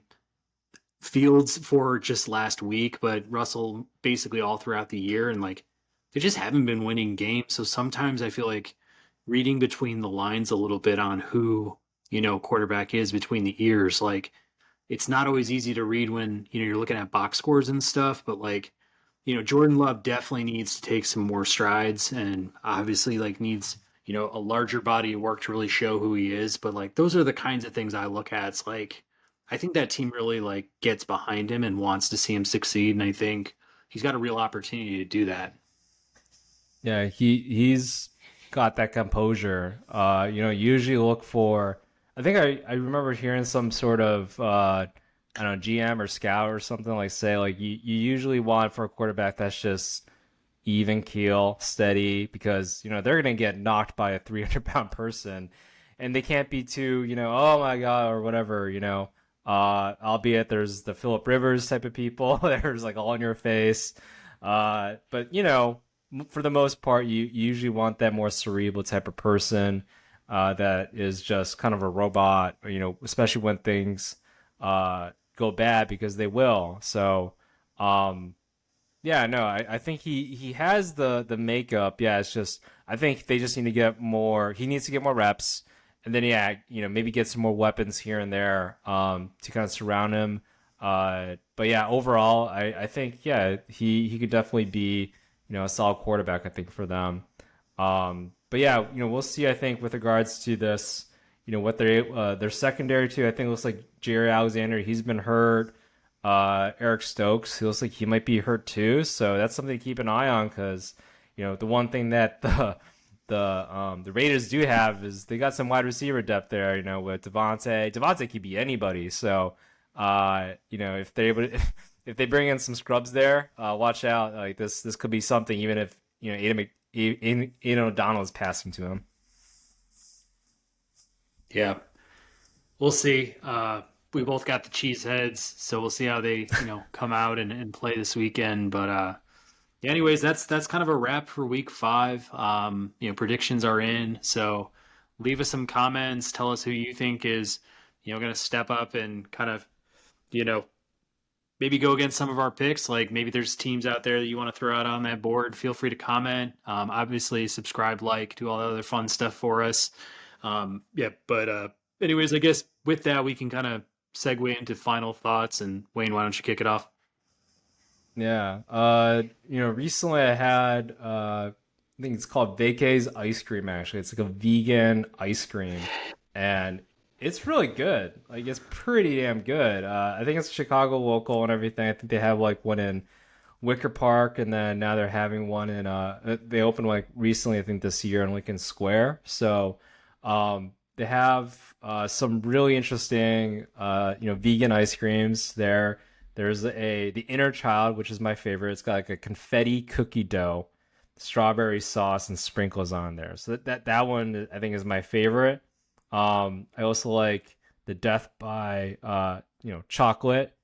Fields for just last week, but Russell basically all throughout the year. And like, they just haven't been winning games. So sometimes I feel like reading between the lines a little bit on who, quarterback is between the ears, like, it's not always easy to read when, you're looking at box scores and stuff, but like, Jordan Love definitely needs to take some more strides and obviously like needs, a larger body of work to really show who he is. But like those are the kinds of things I look at. It's like I think that team really like gets behind him and wants to see him succeed. And I think he's got a real opportunity to do that.
Yeah, he's got that composure. Usually look for. I think I remember hearing some sort of I don't know, GM or scout or something like say like you usually want for a quarterback that's just even keel, steady, because they're gonna get knocked by a 300-pound person, and they can't be too oh my god or whatever. Albeit there's the Philip Rivers type of people. There's like all in your face. But for the most part, you usually want that more cerebral type of person that is just kind of a robot, especially when things go bad because they will. So, yeah, no, I think he has the makeup. Yeah, it's just I think they just need to get more. He needs to get more reps, and then yeah, maybe get some more weapons here and there to kind of surround him. But yeah, overall, I think yeah he could definitely be a solid quarterback, I think, for them. But yeah, we'll see. I think with regards to this, what their secondary too. I think it looks like Jerry Alexander. He's been hurt. Eric Stokes. He looks like he might be hurt too. So that's something to keep an eye on because the one thing that the Raiders do have is they got some wide receiver depth there. With Devontae. Devontae could be anybody. So if they're able to. If they bring in some scrubs there, watch out. Like this could be something. Even if Aiden O'Donnell is passing to him.
Yeah, we'll see. We both got the cheese heads, so we'll see how they, come out and play this weekend. But yeah, anyways, that's kind of a wrap for week 5. Predictions are in, so leave us some comments. Tell us who you think is, going to step up and kind of, you know, maybe go against some of our picks. Like maybe there's teams out there that you want to throw out on that board. Feel free to comment. Obviously, subscribe, like, do all the other fun stuff for us. Yeah, but anyways, I guess with that we can kind of segue into final thoughts. And Wayne, why don't you kick it off?
Yeah. Recently I had I think it's called Vaca's ice cream actually. It's like a vegan ice cream and it's really good. Like it's pretty damn good. I think it's Chicago local and everything. I think they have like one in Wicker Park and then now they're having one in they opened like recently I think this year in Lincoln Square. So they have some really interesting vegan ice creams there. There's the inner child, which is my favorite. It's got like a confetti cookie dough, strawberry sauce, and sprinkles on there. So that one I think is my favorite. I also like the death by chocolate,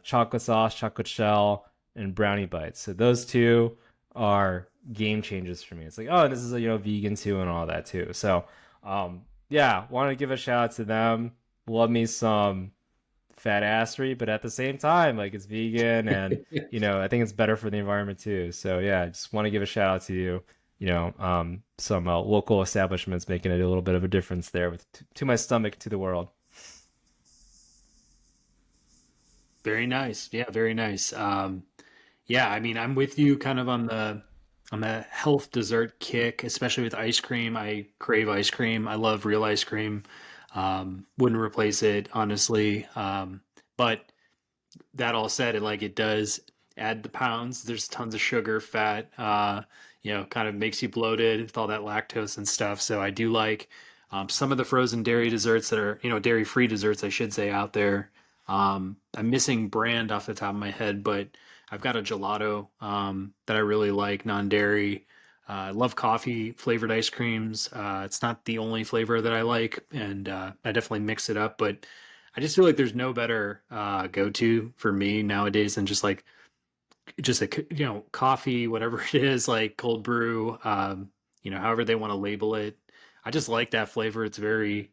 chocolate sauce, chocolate shell, and brownie bites. So those two are game changers for me. It's like, oh, this is vegan too and all that too. So yeah, want to give a shout out to them. Love me some fat assery, but at the same time, like it's vegan and I think it's better for the environment too. So yeah, I just want to give a shout out to you. Some local establishments making it a little bit of a difference there with to my stomach to the world.
Very nice. Yeah, very nice. Yeah, I mean, I'm with you kind of on the health dessert kick, especially with ice cream. I crave ice cream. I love real ice cream. Wouldn't replace it, honestly. But that all said, it does add the pounds. There's tons of sugar, fat, kind of makes you bloated with all that lactose and stuff. So I do like some of the frozen dairy desserts that are, dairy-free desserts, I should say, out there. I'm missing brand off the top of my head, but I've got a gelato that I really like, non-dairy. I love coffee flavored ice creams. It's not the only flavor that I like, and I definitely mix it up. But I just feel like there's no better go-to for me nowadays than just a coffee, whatever it is, like cold brew. However they want to label it. I just like that flavor. It's very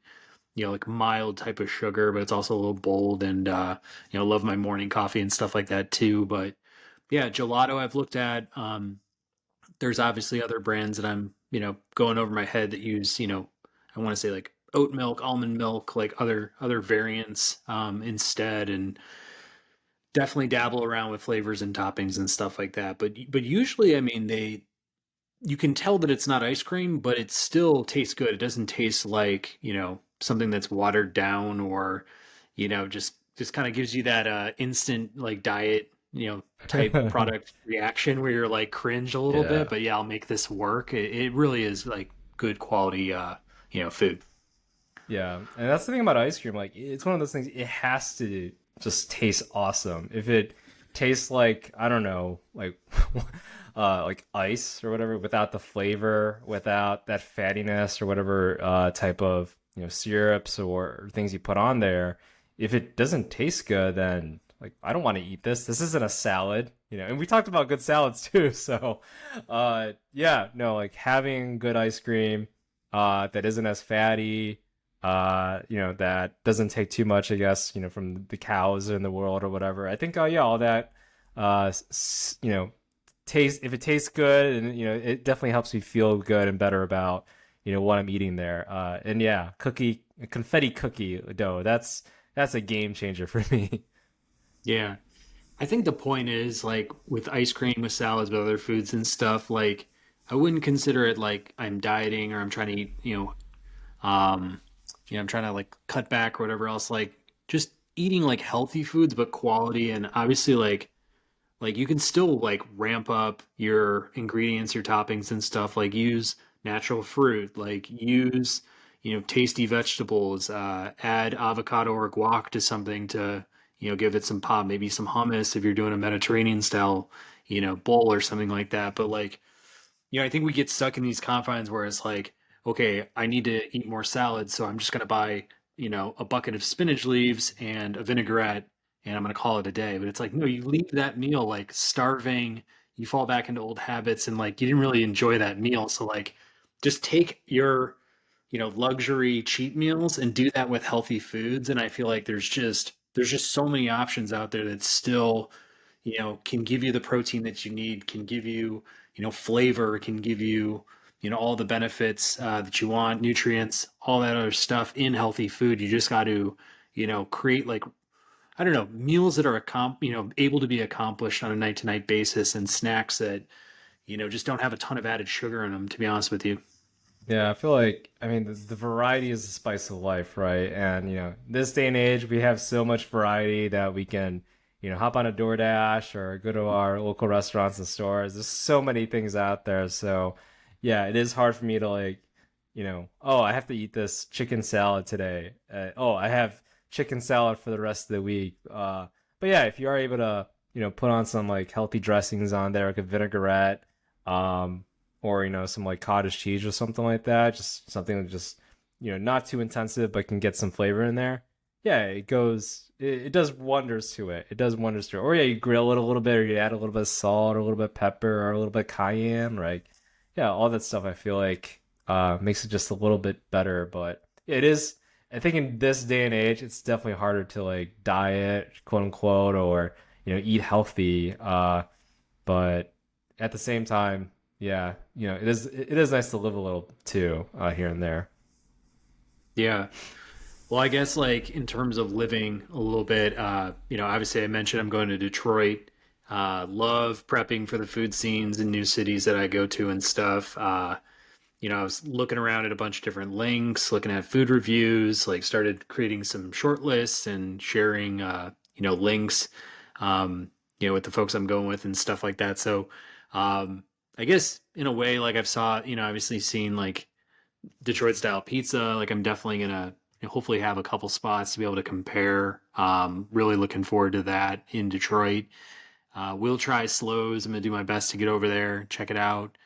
like mild type of sugar, but it's also a little bold and love my morning coffee and stuff like that too. But yeah, gelato I've looked at. There's obviously other brands that I'm, going over my head that use, I want to say like oat milk, almond milk, like other variants instead, and definitely dabble around with flavors and toppings and stuff like that. But usually, I mean, you can tell that it's not ice cream, but it still tastes good. It doesn't taste like, something that's watered down or, just kind of gives you that instant like diet, type product reaction where you're like cringe a little bit,
Yeah.
but yeah, I'll make this work. It really is like good quality, food.
Yeah, and that's the thing about ice cream. Like, it's one of those things. It has to just taste awesome. If it tastes like I don't know, like ice or whatever, without the flavor, without that fattiness or whatever type of syrups or things you put on there, if it doesn't taste good, then like I don't want to eat this. This isn't a salad, And we talked about good salads too. So, yeah, no, like having good ice cream that isn't as fatty that doesn't take too much, I guess, from the cows in the world or whatever. I think, yeah, all that, taste, if it tastes good and, it definitely helps me feel good and better about, what I'm eating there. And yeah, confetti cookie dough, that's a game changer for me.
Yeah. I think the point is like with ice cream, with salads, with other foods and stuff, like I wouldn't consider it like I'm dieting or I'm trying to eat, um, I'm trying to like cut back or whatever else. Like just eating like healthy foods, but quality, and obviously like you can still like ramp up your ingredients, your toppings and stuff. Like use natural fruit, like use tasty vegetables. Add avocado or guac to something to give it some pop. Maybe some hummus if you're doing a Mediterranean style bowl or something like that. But like I think we get stuck in these confines where it's like, okay, I need to eat more salad, so I'm just going to buy, a bucket of spinach leaves and a vinaigrette, and I'm going to call it a day. But it's like, no, you leave that meal like starving, you fall back into old habits, and like you didn't really enjoy that meal. So like, just take your, luxury cheat meals and do that with healthy foods. And I feel like there's just so many options out there that still, can give you the protein that you need, can give you, flavor, can give you, all the benefits that you want, nutrients, all that other stuff in healthy food. You just got to, create like, I don't know, meals that are able to be accomplished on a night to night basis, and snacks that, just don't have a ton of added sugar in them, to be honest with you.
Yeah, I feel like, I mean, the variety is the spice of life, right? And, this day and age, we have so much variety that we can, hop on a DoorDash or go to our local restaurants and stores. There's so many things out there. So, yeah, it is hard for me to, like, oh, I have to eat this chicken salad today. Oh, I have chicken salad for the rest of the week. But yeah, if you are able to, put on some like healthy dressings on there, like a vinaigrette, um, or some like cottage cheese or something like that, just something that just not too intensive but can get some flavor in there. Yeah, it does wonders to it. It does wonders to it. Or yeah, you grill it a little bit, or you add a little bit of salt or a little bit of pepper or a little bit of cayenne, right? Yeah, all that stuff I feel like makes it just a little bit better. But yeah, it is, I think in this day and age it's definitely harder to like diet, quote unquote, or eat healthy. But at the same time, yeah, it is nice to live a little too, here and there.
Yeah. Well, I guess like in terms of living a little bit, obviously I mentioned I'm going to Detroit. Love prepping for the food scenes in new cities that I go to and stuff. I was looking around at a bunch of different links, looking at food reviews, like started creating some short lists and sharing, links, with the folks I'm going with and stuff like that. So, I guess in a way, like I've saw, obviously seen like Detroit style pizza. Like I'm definitely gonna hopefully have a couple spots to be able to compare. Really looking forward to that in Detroit. We'll try Slows. I'm gonna do my best to get over there, check it out.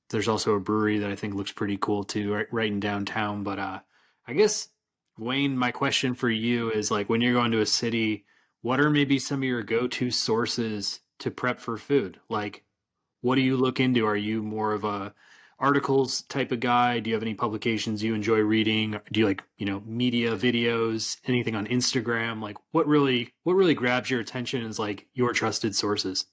There's also a brewery that I think looks pretty cool too, right in downtown. But I guess Wayne, my question for you is like when you're going to a city, what are maybe some of your go-to sources to prep for food? Like what do you look into? Are you more of a articles type of guy? Do you have any publications you enjoy reading? Do you like, media videos, anything on Instagram? Like what really grabs your attention is like your trusted sources?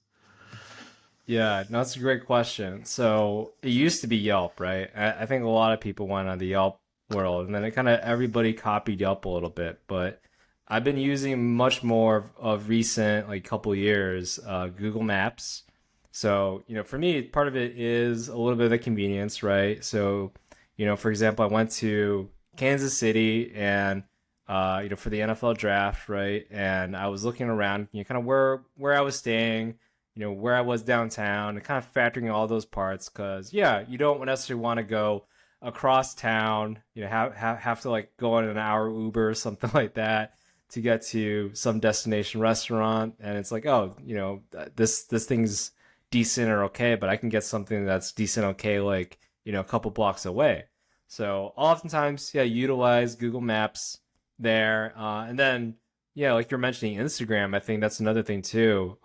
Yeah, no, that's a great question. So it used to be Yelp, right? I think a lot of people went on the Yelp world, and then it kind of everybody copied Yelp a little bit. But I've been using much more of recent, like couple years, Google Maps. So for me, part of it is a little bit of the convenience, right? So for example, I went to Kansas City and for the NFL draft, right? And I was looking around, kind of where I was staying, where I was downtown, and kind of factoring all those parts. Because yeah, you don't necessarily want to go across town, have to like go on an hour Uber or something like that to get to some destination restaurant. And it's like, oh, this thing's decent or okay, but I can get something that's decent, okay, like a couple blocks away. So oftentimes, yeah, utilize Google Maps there, and then yeah, like you're mentioning Instagram. I think that's another thing too.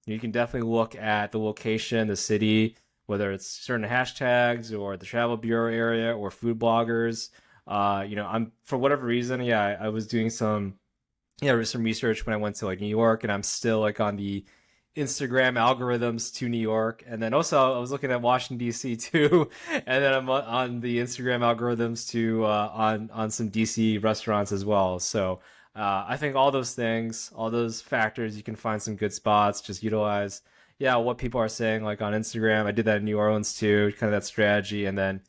You can definitely look at the location, the city, whether it's certain hashtags or the travel bureau area or food bloggers. I'm for whatever reason, yeah, I was doing some some research when I went to like New York, and I'm still like on the Instagram algorithms to New York, and then also I was looking at Washington D.C. too, and then I'm on the Instagram algorithms to on some DC restaurants as well. So I think all those things, all those factors, you can find some good spots. Just utilize, yeah, what people are saying like on Instagram. I did that in New Orleans too, kind of that strategy, and then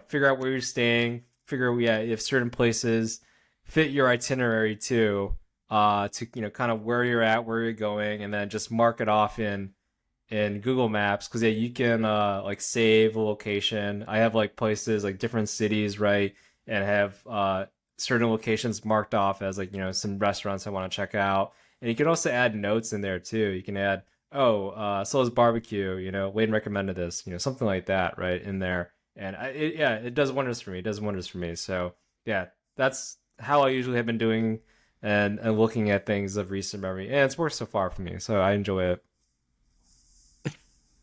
figure out where you're staying, figure out, yeah, if certain places fit your itinerary too, to kind of where you're at, where you're going, and then just mark it off in Google Maps. Because yeah, you can like save a location. I have like places like different cities, right, and have certain locations marked off as like some restaurants I want to check out. And you can also add notes in there too. You can add, oh, Soul's Barbecue, Wayne recommended this, something like that, right, in there. And yeah, it does wonders for me. It does wonders for me. So yeah, that's how I usually have been doing, and looking at things of recent memory. And it's worked so far for me. So I enjoy it.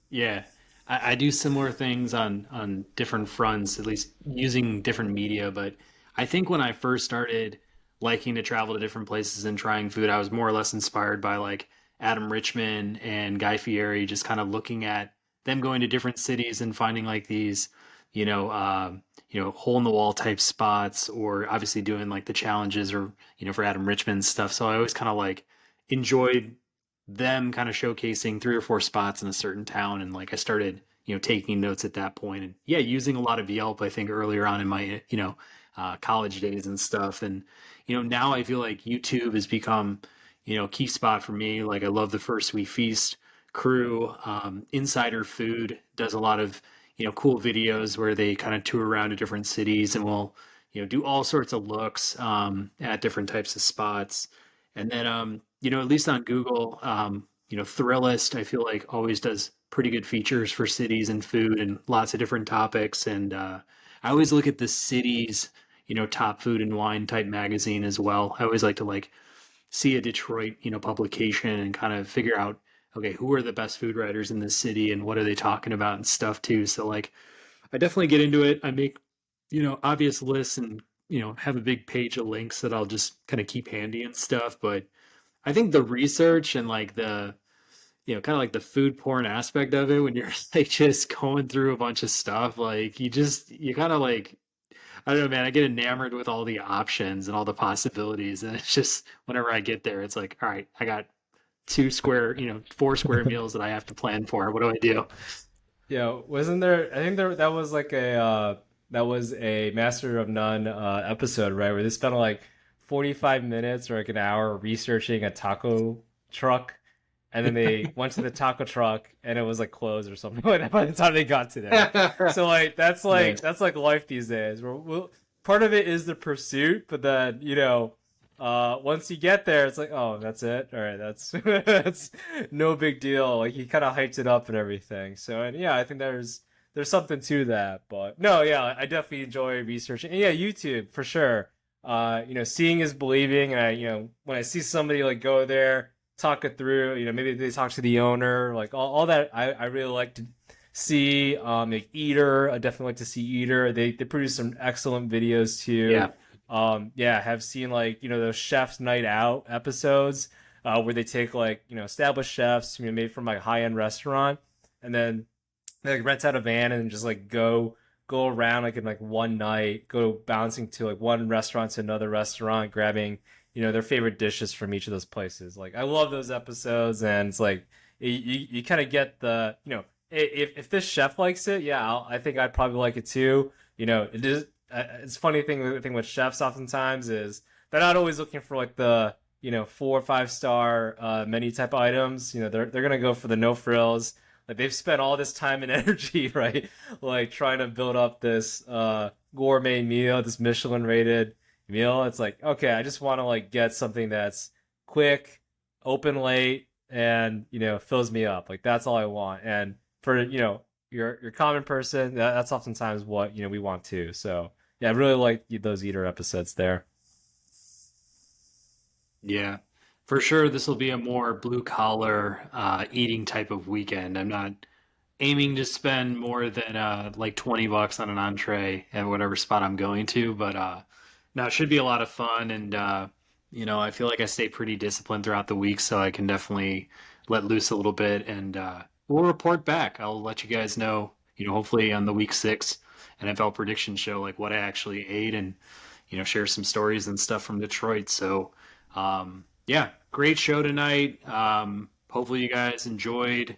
Yeah. I do similar things on different fronts, at least using different media. But I think when I first started liking to travel to different places and trying food, I was more or less inspired by like Adam Richman and Guy Fieri, just kind of looking at them going to different cities and finding like these, you know, hole in the wall type spots, or obviously doing like the challenges, or for Adam Richman's stuff. So I always kind of like enjoyed them kind of showcasing three or four spots in a certain town, and like I started taking notes at that point, and yeah, using a lot of Yelp, I think, earlier on in my college days and stuff. And now I feel like YouTube has become a key spot for me. Like I love the First We Feast crew. Insider Food does a lot of cool videos where they kind of tour around to different cities, and will do all sorts of looks at different types of spots. And then at least on Google, Thrillist, I feel like always does pretty good features for cities and food and lots of different topics. And I always look at the cities, top food and wine type magazine as well. I always like to like see a Detroit, publication, and kind of figure out, okay, who are the best food writers in this city and what are they talking about and stuff too. So like, I definitely get into it. I make, obvious lists, and, have a big page of links that I'll just kind of keep handy and stuff. But I think the research and like the, kind of like the food porn aspect of it, when you're like just going through a bunch of stuff, like you kind of like, I don't know, man, I get enamored with all the options and all the possibilities. And it's just, whenever I get there, it's like, all right, I got 4 square meals that I have to plan for. What do I do?
Yeah, wasn't there? I think that was like a Master of None episode, right? Where they spent like 45 minutes or like an hour researching a taco truck, and then they went to the taco truck and it was like closed or something like that by the time they got to there. So
Nice.
that's like life these days. Part of it is the pursuit, but then once you get there, it's like, oh, that's it. All right, that's that's no big deal. Like he kind of hyped it up and everything. So and yeah, I think there's something to that. But no, yeah, I definitely enjoy researching. And yeah, YouTube for sure. Seeing is believing, and when I see somebody like go there, talk it through, maybe they talk to the owner, like all that. I really like to see. Like Eater, I definitely like to see Eater. They produce some excellent videos too.
Yeah.
Yeah, have seen like those chefs night out episodes where they take like established chefs made from like a high end restaurant, and then they like rent out a van and just like go around like in like one night, go bouncing to like one restaurant to another restaurant, grabbing their favorite dishes from each of those places. Like I love those episodes, and it's like you kind of get the if this chef likes it, yeah, I think I'd probably like it too. It is it's funny thing with chefs oftentimes is they're not always looking for like the 4 or 5 star menu type items. They're gonna go for the no frills. Like they've spent all this time and energy, right? Like trying to build up this gourmet meal, this Michelin rated meal. It's like, okay, I just want to like get something that's quick, open late, and fills me up. Like that's all I want. And for your common person, that's oftentimes what we want too. So yeah, I really like those Eater episodes there.
Yeah, for sure. This will be a more blue collar eating type of weekend. I'm not aiming to spend more than like $20 on an entree at whatever spot I'm going to, but no, it should be a lot of fun. And I feel like I stay pretty disciplined throughout the week, so I can definitely let loose a little bit, and we'll report back. I'll let you guys know, hopefully on the week 6 NFL prediction show, like what I actually ate, and share some stories and stuff from Detroit. So yeah, great show tonight. Hopefully you guys enjoyed.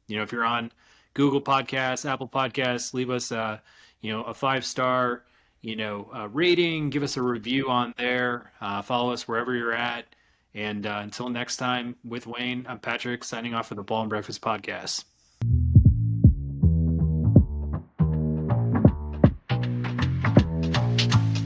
If you're on Google Podcasts, Apple Podcasts, leave us a 5 star, rating, give us a review on there. Follow us wherever you're at. And until next time, with Wayne, I'm Patrick, signing off for the Ball and Breakfast Podcast.